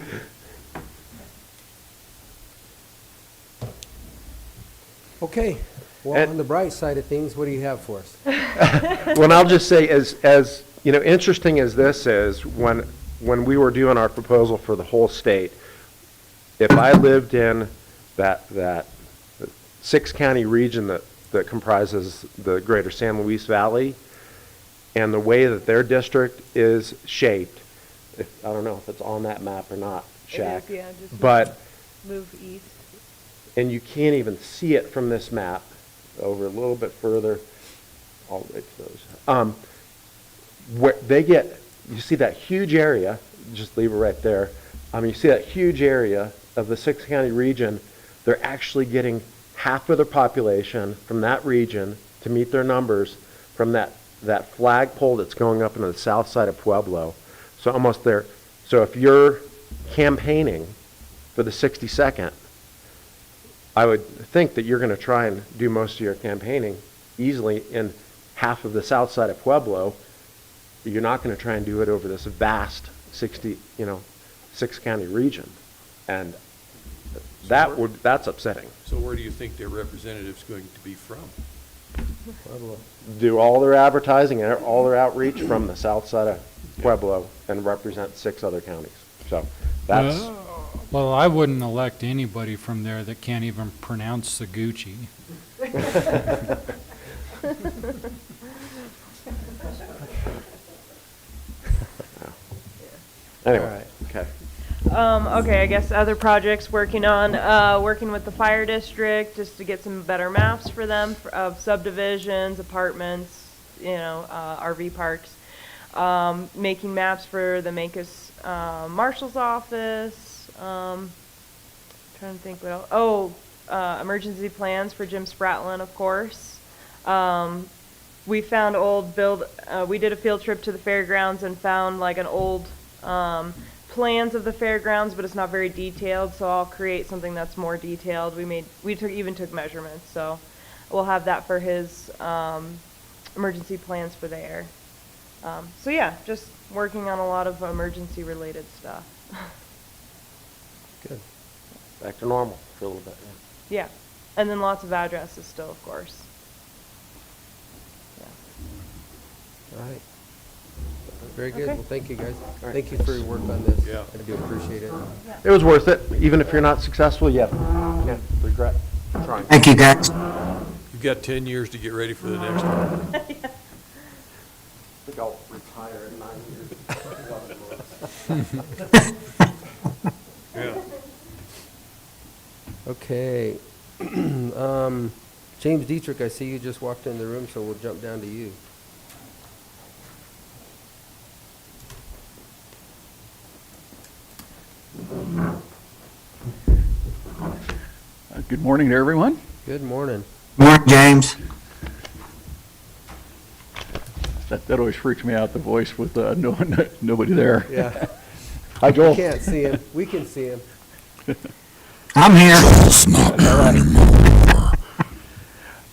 Okay, well,
And-
on the bright side of things, what do you have for us?
Well, and I'll just say, as you know, interesting as this is, when we were doing our proposal for the whole state, if I lived in that six-county region that comprises the greater San Luis Valley, and the way that their district is shaped, I don't know if it's on that map or not,
It
Shaq,
is, yeah, just
but,
move east.
and you can't even see it from this map, over a little bit further, all the way to those. Where they get, you see that huge area, just leave it right there. You see that huge area of the six-county region, they're actually getting half of their population from that region to meet their numbers from that flagpole that's going up into the south side of Pueblo. So almost there. So if you're campaigning for the 62nd, I would think that you're going to try and do most of your campaigning easily in half of the south side of Pueblo. You're not going to try and do it over this vast six-county region. And that's upsetting.
So where do you think their representative's going to be from?
Do all their advertising and all their outreach from the south side of Pueblo and represent 6 other counties. So that's,
Well, I wouldn't elect anybody from there that can't even pronounce Seguchi.
anyway, okay.
Okay, I guess other projects working on, working with the fire district just to get some better maps for them of subdivisions, apartments, RV parks. Making maps for the Maness Marshal's office. Trying to think what else. Oh, emergency plans for Jim Spratlin, of course. We found we did a field trip to the fairgrounds and found like an old plans of the fairgrounds, but it's not very detailed, so I'll create something that's more detailed. We took measurements, so we'll have that for his emergency plans for there. So yeah, just working on a lot of emergency related stuff.
Good. Back to normal for a little bit.
Yeah, and then lots of addresses still, of course. Yeah.
All right. Very good.
Okay.
Well, thank you, guys.
right.
Thank you for your work on this.
Yeah.
I do appreciate it.
It was worth it. Even if you're not successful, you can't regret trying.
Thank you, guys.
You've got 10 years to get ready for the next one.
I think I'll retire in 9 years.
Yeah.
Okay. James Dietrich, I see you just walked in the room, so we'll jump down to you.
Good morning to everyone.
Good morning.
Morning, James.
That always freaks me out, the voice with nobody there.
Yeah.
Hi, Joel.
We can't see him. We can see him.
I'm here.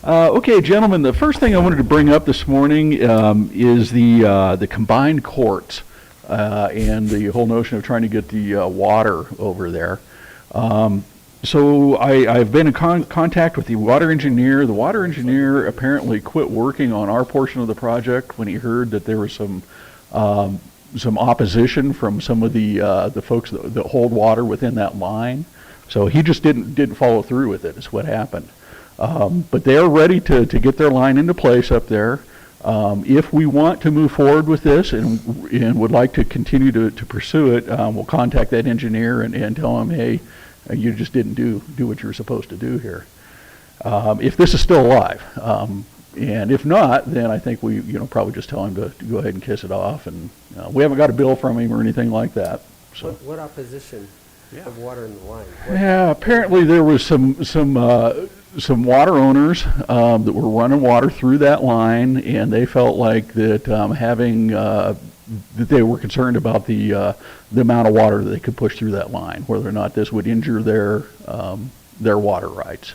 Okay, gentlemen, the first thing I wanted to bring up this morning is the combined courts and the whole notion of trying to get the water over there. So I've been in contact with the water engineer. The water engineer apparently quit working on our portion of the project when he heard that there was some opposition from some of the folks that hold water within that line. So he just didn't follow through with it, is what happened. But they're ready to get their line into place up there. If we want to move forward with this and would like to continue to pursue it, we'll contact that engineer and tell him, hey, you just didn't do what you were supposed to do here. If this is still alive, and if not, then I think we probably just tell him to go ahead and kiss it off. And we haven't got a bill from him or anything like that. So
What opposition?
Yeah.
of water in the line?
Yeah, apparently there was some water owners that were running water through that line, and they felt like that that they were concerned about the amount of water that they could push through that line, whether or not this would injure their water rights.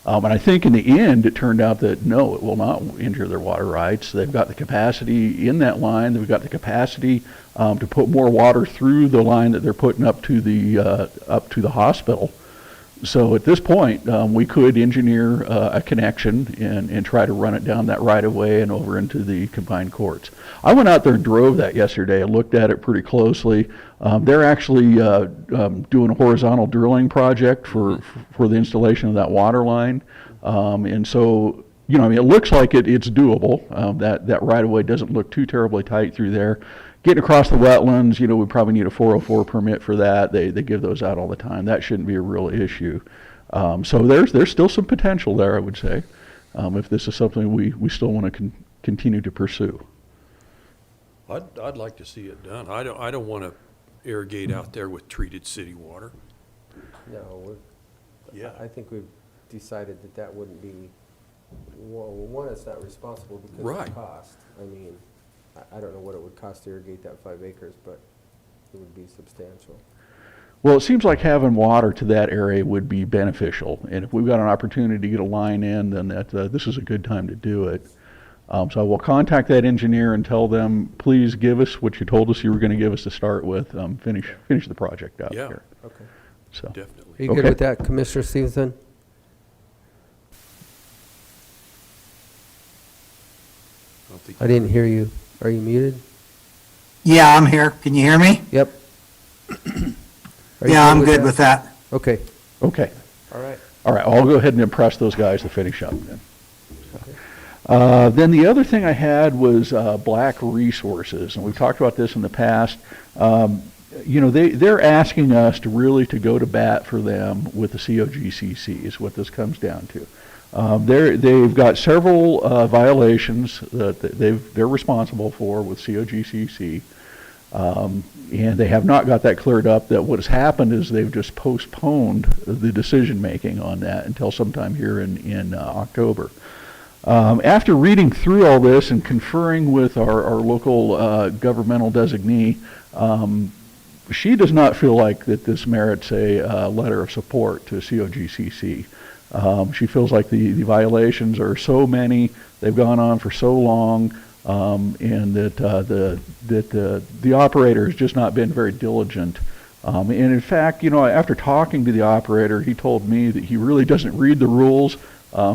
And I think in the end, it turned out that no, it will not injure their water rights. They've got the capacity in that line. They've got the capacity to put more water through the line that they're putting up to the hospital. So at this point, we could engineer a connection and try to run it down that right of way and over into the combined courts. I went out there and drove that yesterday and looked at it pretty closely. They're actually doing a horizontal drilling project for the installation of that water line. And so, you know, I mean, it looks like it's doable. That right of way doesn't look too terribly tight through there. Getting across the wetlands, you know, we probably need a 404 permit for that. They give those out all the time. That shouldn't be a real issue. So there's still some potential there, I would say, if this is something we still want to continue to pursue.
I'd like to see it done. I don't want to irrigate out there with treated city water.
No,
Yeah.
I think we've decided that wouldn't be, well, one, it's not responsible because of
Right.
the cost. I mean, I don't know what it would cost to irrigate that 5 acres, but it would be substantial.
Well, it seems like having water to that area would be beneficial. And if we've got an opportunity to get a line in, then this is a good time to do it. So I will contact that engineer and tell them, please give us what you told us you were going to give us to start with. Finish the project out
Yeah.
here.
Okay.
So.
Definitely.
Are you good
Okay.
with that, Commissioner Stevenson? I didn't hear you. Are you muted?
Yeah, I'm here. Can you hear me?
Yep. Are you
Yeah, I'm good with that.
Okay,
Okay.
all right.
All right, I'll go ahead and impress those guys to finish up then. Then the other thing I had was Black Resources, and we've talked about this in the past. You know, they're asking us to really to go to bat for them with the COGCC is what this comes down to. They've got several violations that they're responsible for with COGCC, and they have not got that cleared up. That what has happened is they've just postponed the decision making on that until sometime here in October. After reading through all this and conferring with our local governmental designee, she does not feel like that this merits a letter of support to COGCC. She feels like the violations are so many, they've gone on for so long, and that the operator has just not been very diligent. And in fact, you know, after talking to the operator, he told me that he really doesn't read the rules.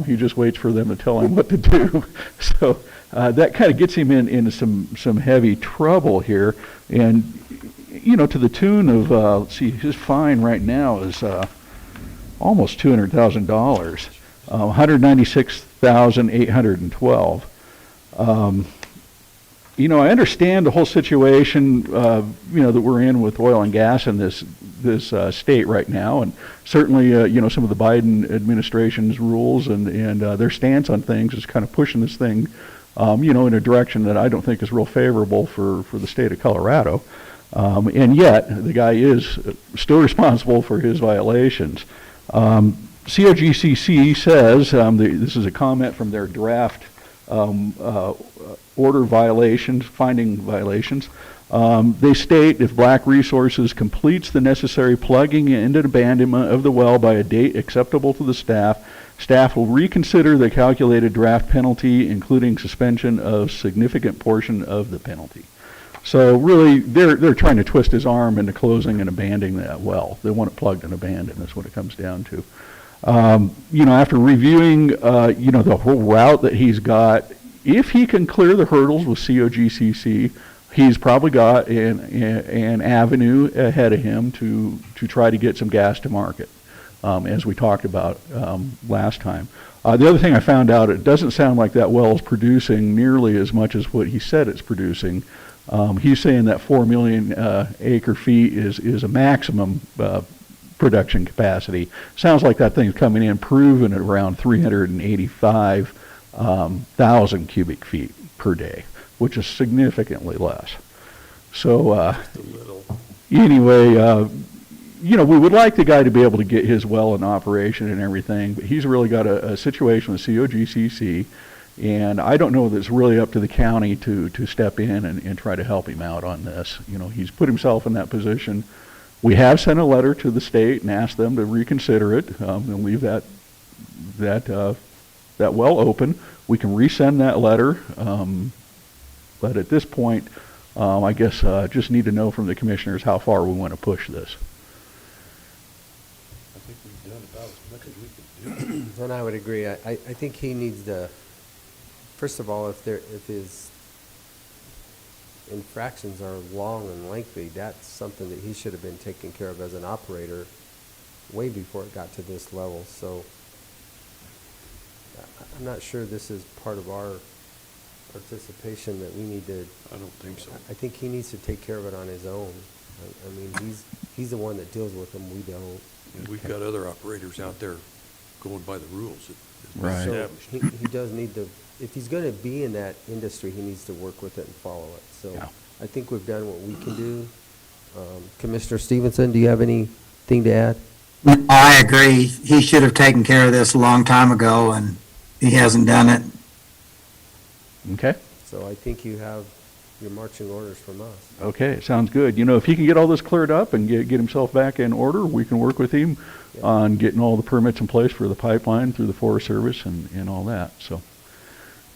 He just waits for them to tell him what to do. So that kind of gets him into some heavy trouble here. And, you know, to the tune of, let's see, his fine right now is almost $200,000, $196,812. You know, I understand the whole situation, you know, that we're in with oil and gas in this state right now, and certainly, you know, some of the Biden administration's rules and their stance on things is kind of pushing this thing, you know, in a direction that I don't think is real favorable for the state of Colorado. And yet, the guy is still responsible for his violations. COGCC says, this is a comment from their draft order violations, finding violations. They state if Black Resources completes the necessary plugging and abandonment of the well by a date acceptable to the staff, staff will reconsider the calculated draft penalty, including suspension of significant portion of the penalty. So really, they're trying to twist his arm into closing and abandoning that well. They want it plugged and abandoned. That's what it comes down to. You know, after reviewing, you know, the whole route that he's got, if he can clear the hurdles with COGCC, he's probably got an avenue ahead of him to try to get some gas to market, as we talked about last time. The other thing I found out, it doesn't sound like that well is producing nearly as much as what he said it's producing. He's saying that 4 million acre feet is a maximum production capacity. Sounds like that thing's coming in proven at around 385,000 cubic feet per day, which is significantly less. So anyway, you know, we would like the guy to be able to get his well in operation and everything, but he's really got a situation with COGCC, and I don't know that it's really up to the county to step in and try to help him out on this. You know, he's put himself in that position. We have sent a letter to the state and asked them to reconsider it, and leave that well open. We can resend that letter, but at this point, I guess just need to know from the commissioners how far we want to push this.
I think we've done about as much as we can do.
And I would agree. I think he needs to, first of all, if his infractions are long and lengthy, that's something that he should have been taking care of as an operator way before it got to this level. So I'm not sure this is part of our participation that we need to.
I don't think so.
I think he needs to take care of it on his own. I mean, he's the one that deals with them. We don't.
And we've got other operators out there going by the rules that
Right.
So
established.
he does need to, if he's going to be in that industry, he needs to work with it and follow it. So
Yeah.
I think we've done what we can do. Commissioner Stevenson, do you have anything to add?
I agree. He should have taken care of this a long time ago, and he hasn't done it.
Okay?
So I think you have your marching orders from us.
Okay, sounds good. You know, if he can get all this cleared up and get himself back in order, we can work with him
Yeah.
on getting all the permits in place for the pipeline through the Forest Service and all that, so.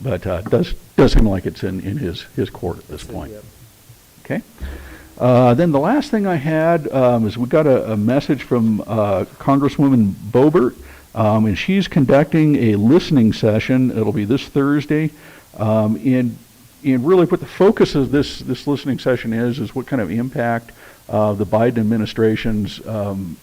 But does seem like it's in his court at this point.
Yep.
Okay. Then the last thing I had is we got a message from Congresswoman Boebert, and she's conducting a listening session. It'll be this Thursday. And really what the focus of this listening session is what kind of impact the Biden administration's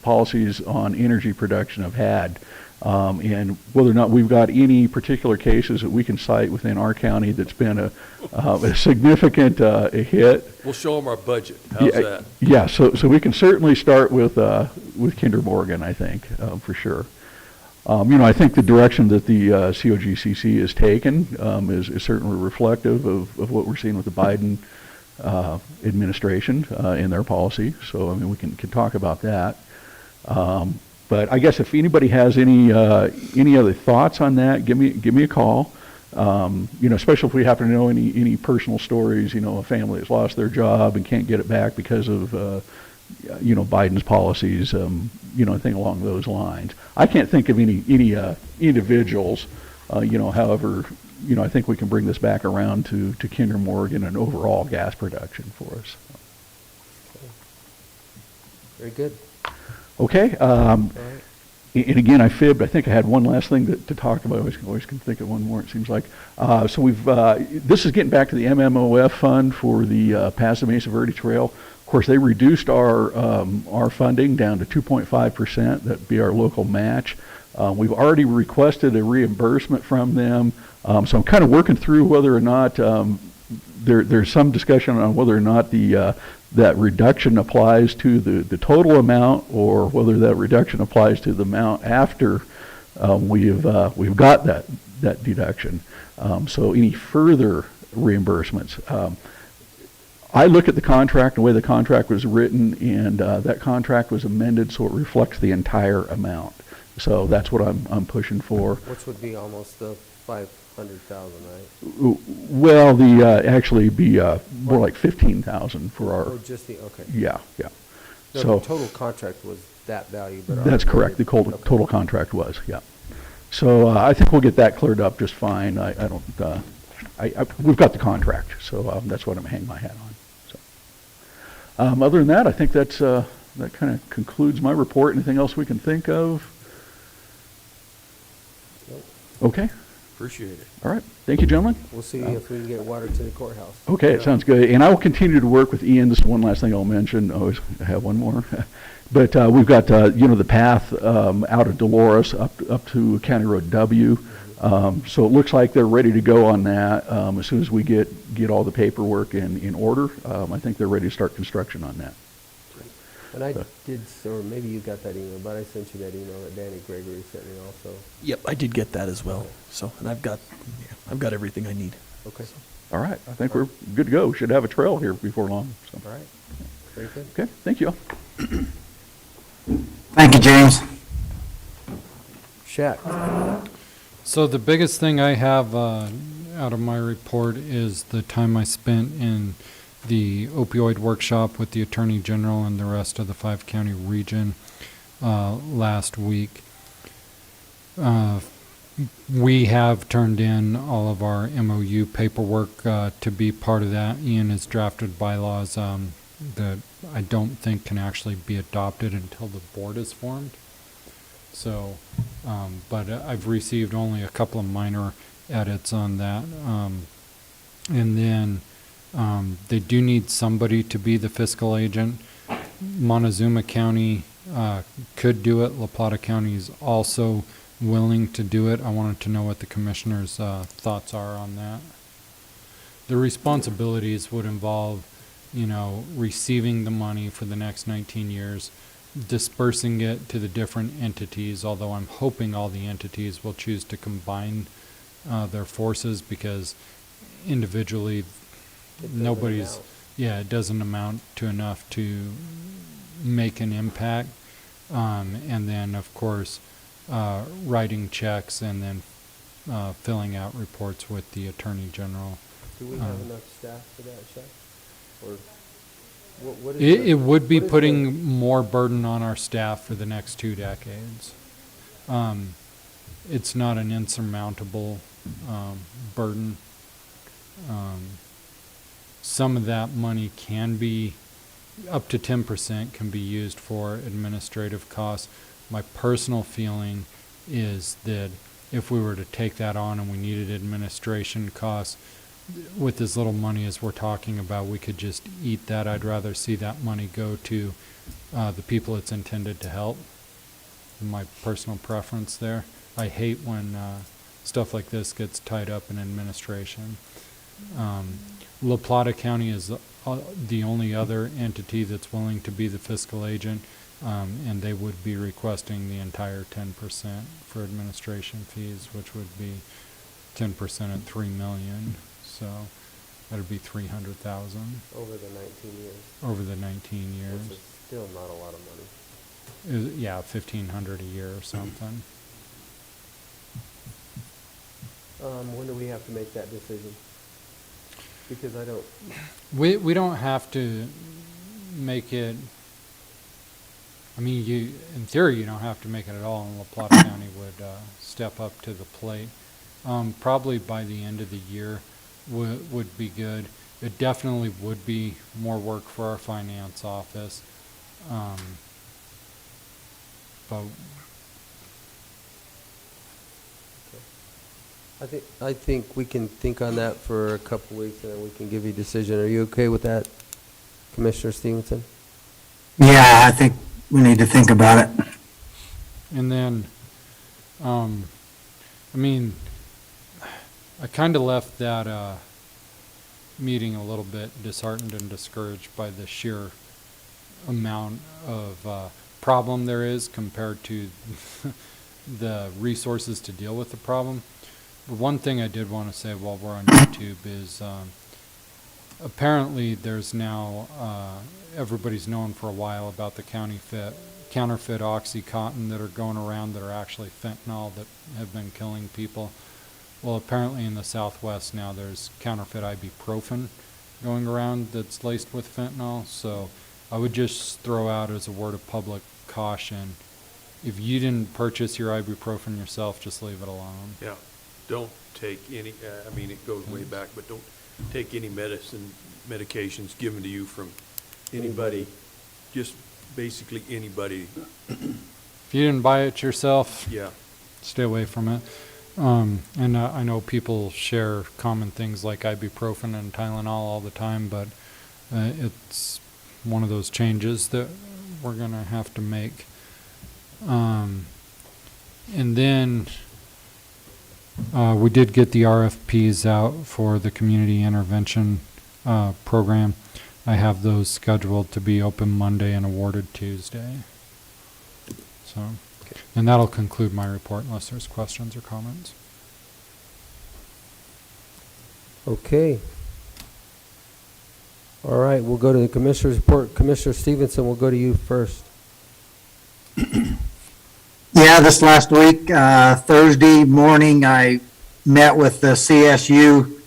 policies on energy production have had. And whether or not we've got any particular cases that we can cite within our county that's been a significant hit.
We'll show them our budget. How's that?
Yeah, so we can certainly start with Kinder Morgan, I think, for sure. You know, I think the direction that the COGCC has taken is certainly reflective of what we're seeing with the Biden administration in their policy. So, I mean, we can talk about that. But I guess if anybody has any other thoughts on that, give me a call. You know, especially if we happen to know any personal stories. You know, a family that's lost their job and can't get it back because of you know, Biden's policies. You know, anything along those lines. I can't think of any individuals. You know, however, you know, I think we can bring this back around to Kinder Morgan and overall gas production for us.
Okay. Very good.
Okay.
All right.
And again, I fibbed. I think I had one last thing to talk about. I always can think of one more, it seems like. So we've, this is getting back to the MMOF fund for the Paso Mesa Verde Trail. Of course, they reduced our funding down to 2.5%. That'd be our local match. We've already requested a reimbursement from them. So I'm kind of working through whether or not there's some discussion on whether or not that reduction applies to the total amount, or whether that reduction applies to the amount after we've got that deduction. So any further reimbursements. I look at the contract, the way the contract was written, and that contract was amended so it reflects the entire amount. So that's what I'm pushing for.
Which would be almost the 500,000, right?
Well, the actually be more like 15,000 for our.
Oh, just the, okay.
Yeah.
No,
So
the total contract was that value, but.
that's correct. The total contract was, yeah. So I think we'll get that cleared up just fine. I don't. We've got the contract, so that's what I'm hanging my hat on. So, other than that, I think that kind of concludes my report. Anything else we can think of?
Nope.
Okay.
Appreciate it.
All right. Thank you, gentlemen.
We'll see if we can get water to the courthouse.
Okay, it sounds good. And I will continue to work with Ian. This is one last thing I'll mention. I have one more. But we've got, you know, the path out of Dolores up to County Road W. So it looks like they're ready to go on that. As soon as we get all the paperwork in order, I think they're ready to start construction on that.
And I did, or maybe you got that email, but I sent you that email that Danny Gregory sent me also.
Yep, I did get that as well. So, and I've got everything I need.
Okay.
All right. I think we're good to go. Should have a trail here before long. So.
All right. Very good.
Okay. Thank you.
Thank you, James.
Shaq?
So the biggest thing I have out of my report is the time I spent in the opioid workshop with the Attorney General and the rest of the 5-county region last week. We have turned in all of our MOU paperwork to be part of that. Ian has drafted bylaws that I don't think can actually be adopted until the board is formed. So, but I've received only a couple of minor edits on that. And then they do need somebody to be the fiscal agent. Montezuma County could do it. La Plata County is also willing to do it. I wanted to know what the commissioners' thoughts are on that. The responsibilities would involve, receiving the money for the next 19 years, dispersing it to the different entities, although I'm hoping all the entities will choose to combine their forces, because individually nobody's, it doesn't amount to enough to make an impact. And then, of course, writing checks and then filling out reports with the Attorney General.
Do we have enough staff for that, Shaq? Or what is
It would be putting more burden on our staff for the next 2 decades. It's not an insurmountable burden. Some of that money can be, up to 10% can be used for administrative costs. My personal feeling is that if we were to take that on and we needed administration costs, with as little money as we're talking about, we could just eat that. I'd rather see that money go to the people it's intended to help. My personal preference there. I hate when stuff like this gets tied up in administration. La Plata County is the only other entity that's willing to be the fiscal agent, and they would be requesting the entire 10% for administration fees, which would be 10% at $3 million. So that would be $300,000
over the 19 years?
over the 19 years.
Which is still not a lot of money.
Yeah, $1,500 a year or something.
When do we have to make that decision? Because I don't.
We don't have to make it. I mean, in theory, you don't have to make it at all, and La Plata County would step up to the plate. Probably by the end of the year would be good. It definitely would be more work for our finance office. But
I think we can think on that for a couple weeks, and then we can give you a decision. Are you okay with that, Commissioner Stevenson?
Yeah, I think we need to think about it.
And then, I mean, I kind of left that meeting a little bit disheartened and discouraged by the sheer amount of problem there is compared to the resources to deal with the problem. But one thing I did want to say while we're on YouTube is apparently there's now, everybody's known for a while about the counterfeit OxyContin that are going around that are actually fentanyl that have been killing people. Well, apparently in the Southwest now there's counterfeit ibuprofen going around that's laced with fentanyl. So I would just throw out as a word of public caution, if you didn't purchase your ibuprofen yourself, just leave it alone.
Yeah, don't take any, I mean, it goes way back, but don't take any medications given to you from anybody, just basically anybody.
If you didn't buy it yourself,
Yeah.
stay away from it. And I know people share common things like ibuprofen and Tylenol all the time, but it's one of those changes that we're going to have to make. And then we did get the RFPs out for the community intervention program. I have those scheduled to be open Monday and awarded Tuesday. So, and that'll conclude my report unless there's questions or comments.
Okay. All right, we'll go to the Commissioner's report. Commissioner Stevenson, we'll go to you first.
Yeah, this last week, Thursday morning, I met with the CSU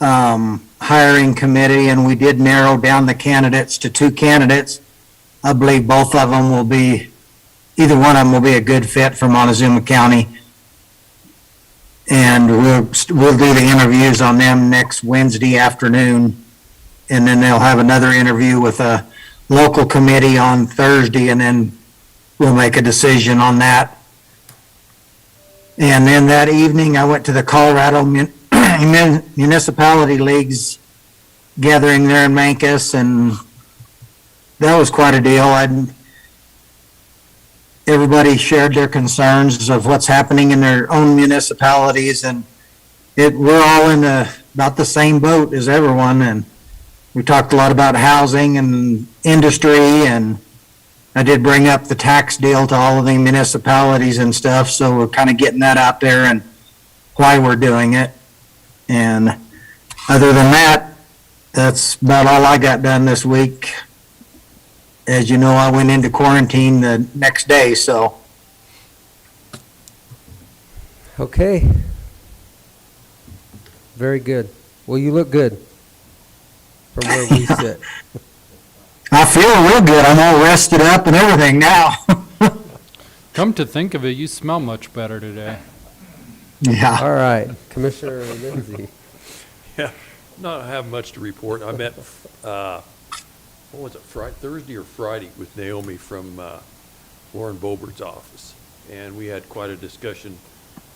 hiring committee, and we did narrow down the candidates to 2 candidates. I believe both of them will be, either one of them will be a good fit for Montezuma County. And we'll do the interviews on them next Wednesday afternoon. And then they'll have another interview with a local committee on Thursday, and then we'll make a decision on that. And then that evening, I went to the Colorado Municipality League's gathering there in Maness, and that was quite a deal. Everybody shared their concerns of what's happening in their own municipalities, and we're all in about the same boat as everyone. And we talked a lot about housing and industry, and I did bring up the tax deal to all of the municipalities and stuff, so we're kind of getting that out there and why we're doing it. And other than that, that's about all I got done this week. As you know, I went into quarantine the next day, so.
Okay. Very good. Well, you look good from where we sit.
I feel real good. I'm all rested up and everything now.
Come to think of it, you smell much better today.
Yeah.
All right, Commissioner Lindsay.
Yeah, not have much to report. I met, what was it, Thursday or Friday with Naomi from Warren Bobert's office. And we had quite a discussion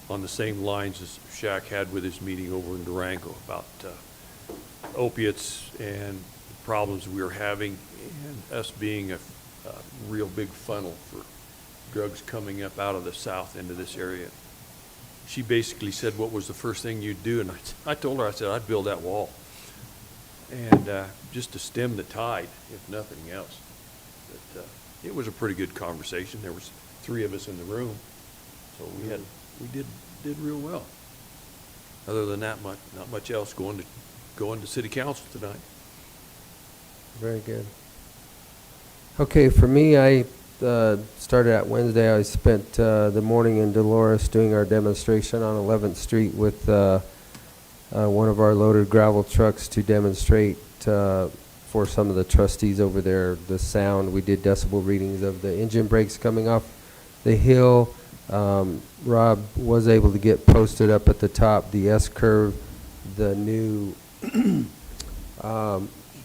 on the same lines as Shaq had with his meeting over in Durango about opiates and the problems we were having, and us being a real big funnel for drugs coming up out of the south into this area. She basically said, what was the first thing you'd do? And I told her, I said, I'd build that wall. And just to stem the tide, if nothing else. But it was a pretty good conversation. There was 3 of us in the room, so we did real well. Other than that, not much else. Going to city council tonight.
Very good. Okay, for me, I started out Wednesday. I spent the morning in Dolores doing our demonstration on 11th Street with one of our loaded gravel trucks to demonstrate for some of the trustees over there the sound. We did decibel readings of the engine brakes coming off the hill. Rob was able to get posted up at the top the S-curve, the new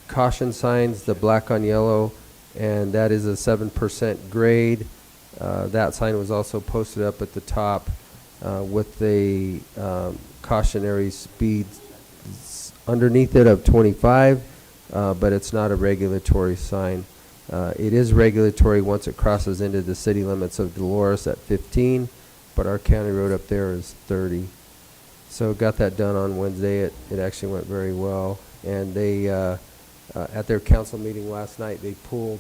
caution signs, the black on yellow, and that is a 7% grade. That sign was also posted up at the top with the cautionary speed underneath it of 25, but it's not a regulatory sign. It is regulatory once it crosses into the city limits of Dolores at 15, but our county road up there is 30. So got that done on Wednesday. It actually went very well. And they, at their council meeting last night, they pulled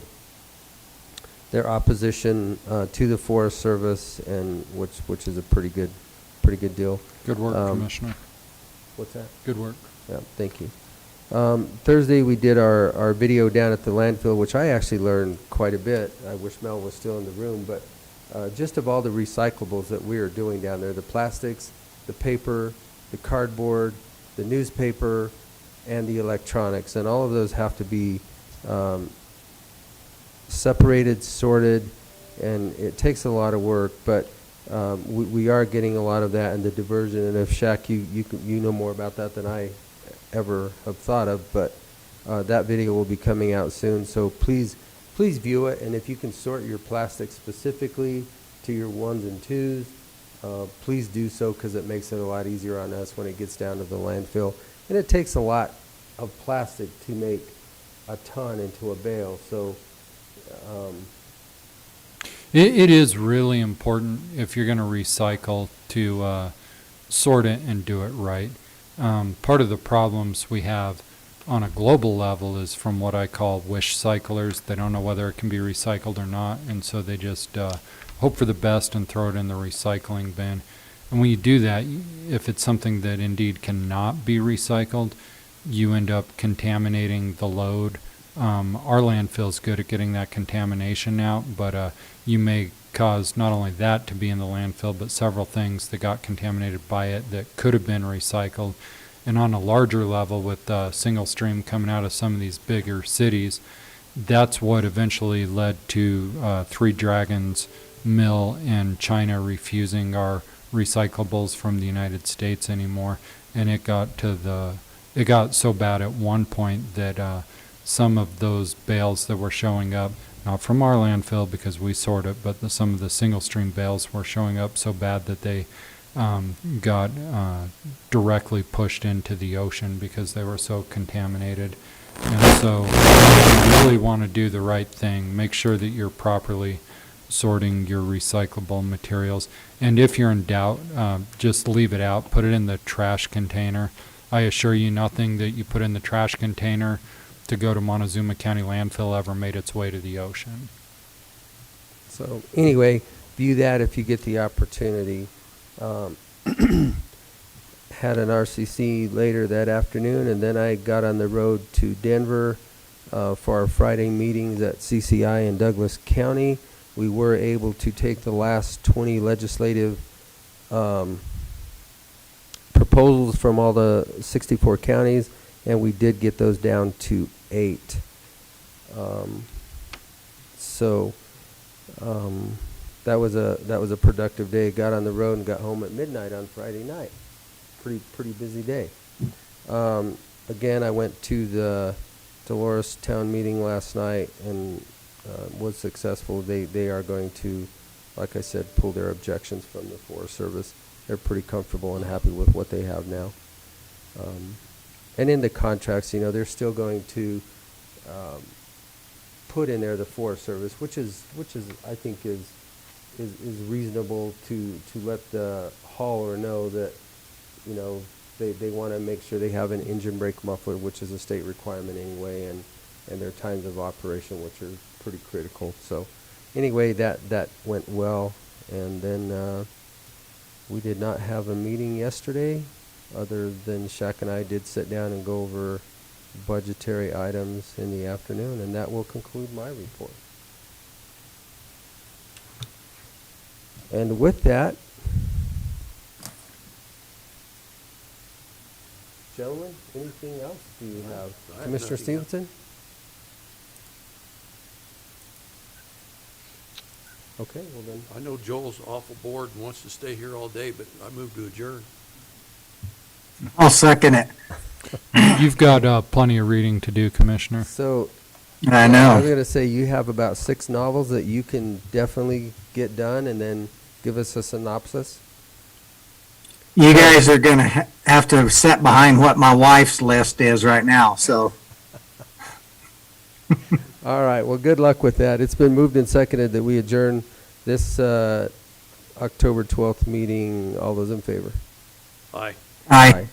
their opposition to the Forest Service, and which is a pretty good deal.
Good work, Commissioner.
What's that?
Good work.
Yeah, thank you. Thursday we did our video down at the landfill, which I actually learned quite a bit. I wish Mel was still in the room, but just of all the recyclables that we are doing down there, the plastics, the paper, the cardboard, the newspaper, and the electronics, and all of those have to be separated, sorted, and it takes a lot of work, but we are getting a lot of that in the diversion. And if Shaq, you know more about that than I ever have thought of, but that video will be coming out soon, so please view it. And if you can sort your plastic specifically to your 1s and 2s, please do so, because it makes it a lot easier on us when it gets down to the landfill. And it takes a lot of plastic to make a ton into a bale, so
It is really important, if you're going to recycle, to sort it and do it right. Part of the problems we have on a global level is from what I call wish cyclers. They don't know whether it can be recycled or not, and so they just hope for the best and throw it in the recycling bin. And when you do that, if it's something that indeed cannot be recycled, you end up contaminating the load Our landfill's good at getting that contamination out, but you may cause not only that to be in the landfill, but several things that got contaminated by it that could have been recycled. And on a larger level, with single stream coming out of some of these bigger cities, that's what eventually led to Three Dragons Mill and China refusing our recyclables from the United States anymore. And it got so bad at one point that some of those bales that were showing up, not from our landfill because we sort it, but some of the single stream bales were showing up so bad that they got directly pushed into the ocean because they were so contaminated. And so you really want to do the right thing. Make sure that you're properly sorting your recyclable materials. And if you're in doubt, just leave it out. Put it in the trash container. I assure you nothing that you put in the trash container to go to Montezuma County landfill ever made its way to the ocean.
So anyway, view that if you get the opportunity. Had an RCC later that afternoon, and then I got on the road to Denver for our Friday meetings at CCI in Douglas County. We were able to take the last 20 legislative proposals from all the 64 counties, and we did get those down to 8. That was a productive day. Got on the road and got home at midnight on Friday night. Pretty busy day. Again, I went to the Dolores town meeting last night and was successful. They are going to, like I said, pull their objections from the Forest Service. They're pretty comfortable and happy with what they have now. And in the contracts, they're still going to put in there the Forest Service, which is I think is reasonable to let the hauler know that they want to make sure they have an engine brake muffler, which is a state requirement anyway, and their times of operation, which are pretty critical. So anyway, that went well, and then we did not have a meeting yesterday, other than Shaq and I did sit down and go over budgetary items in the afternoon, and that will conclude my report. And with that, gentlemen, anything else do you have? Commissioner Stevenson? Okay, well then.
I know Joel's awful bored and wants to stay here all day, but I move to adjourn.
I'll second it.
You've got plenty of reading to do, Commissioner.
So,
I know.
I was going to say you have about 6 novels that you can definitely get done, and then give us a synopsis.
You guys are going to have to sit behind what my wife's list is right now, so.
All right, well, good luck with that. It's been moved and seconded that we adjourn this October 12th meeting. All those in favor?
Aye.
Aye.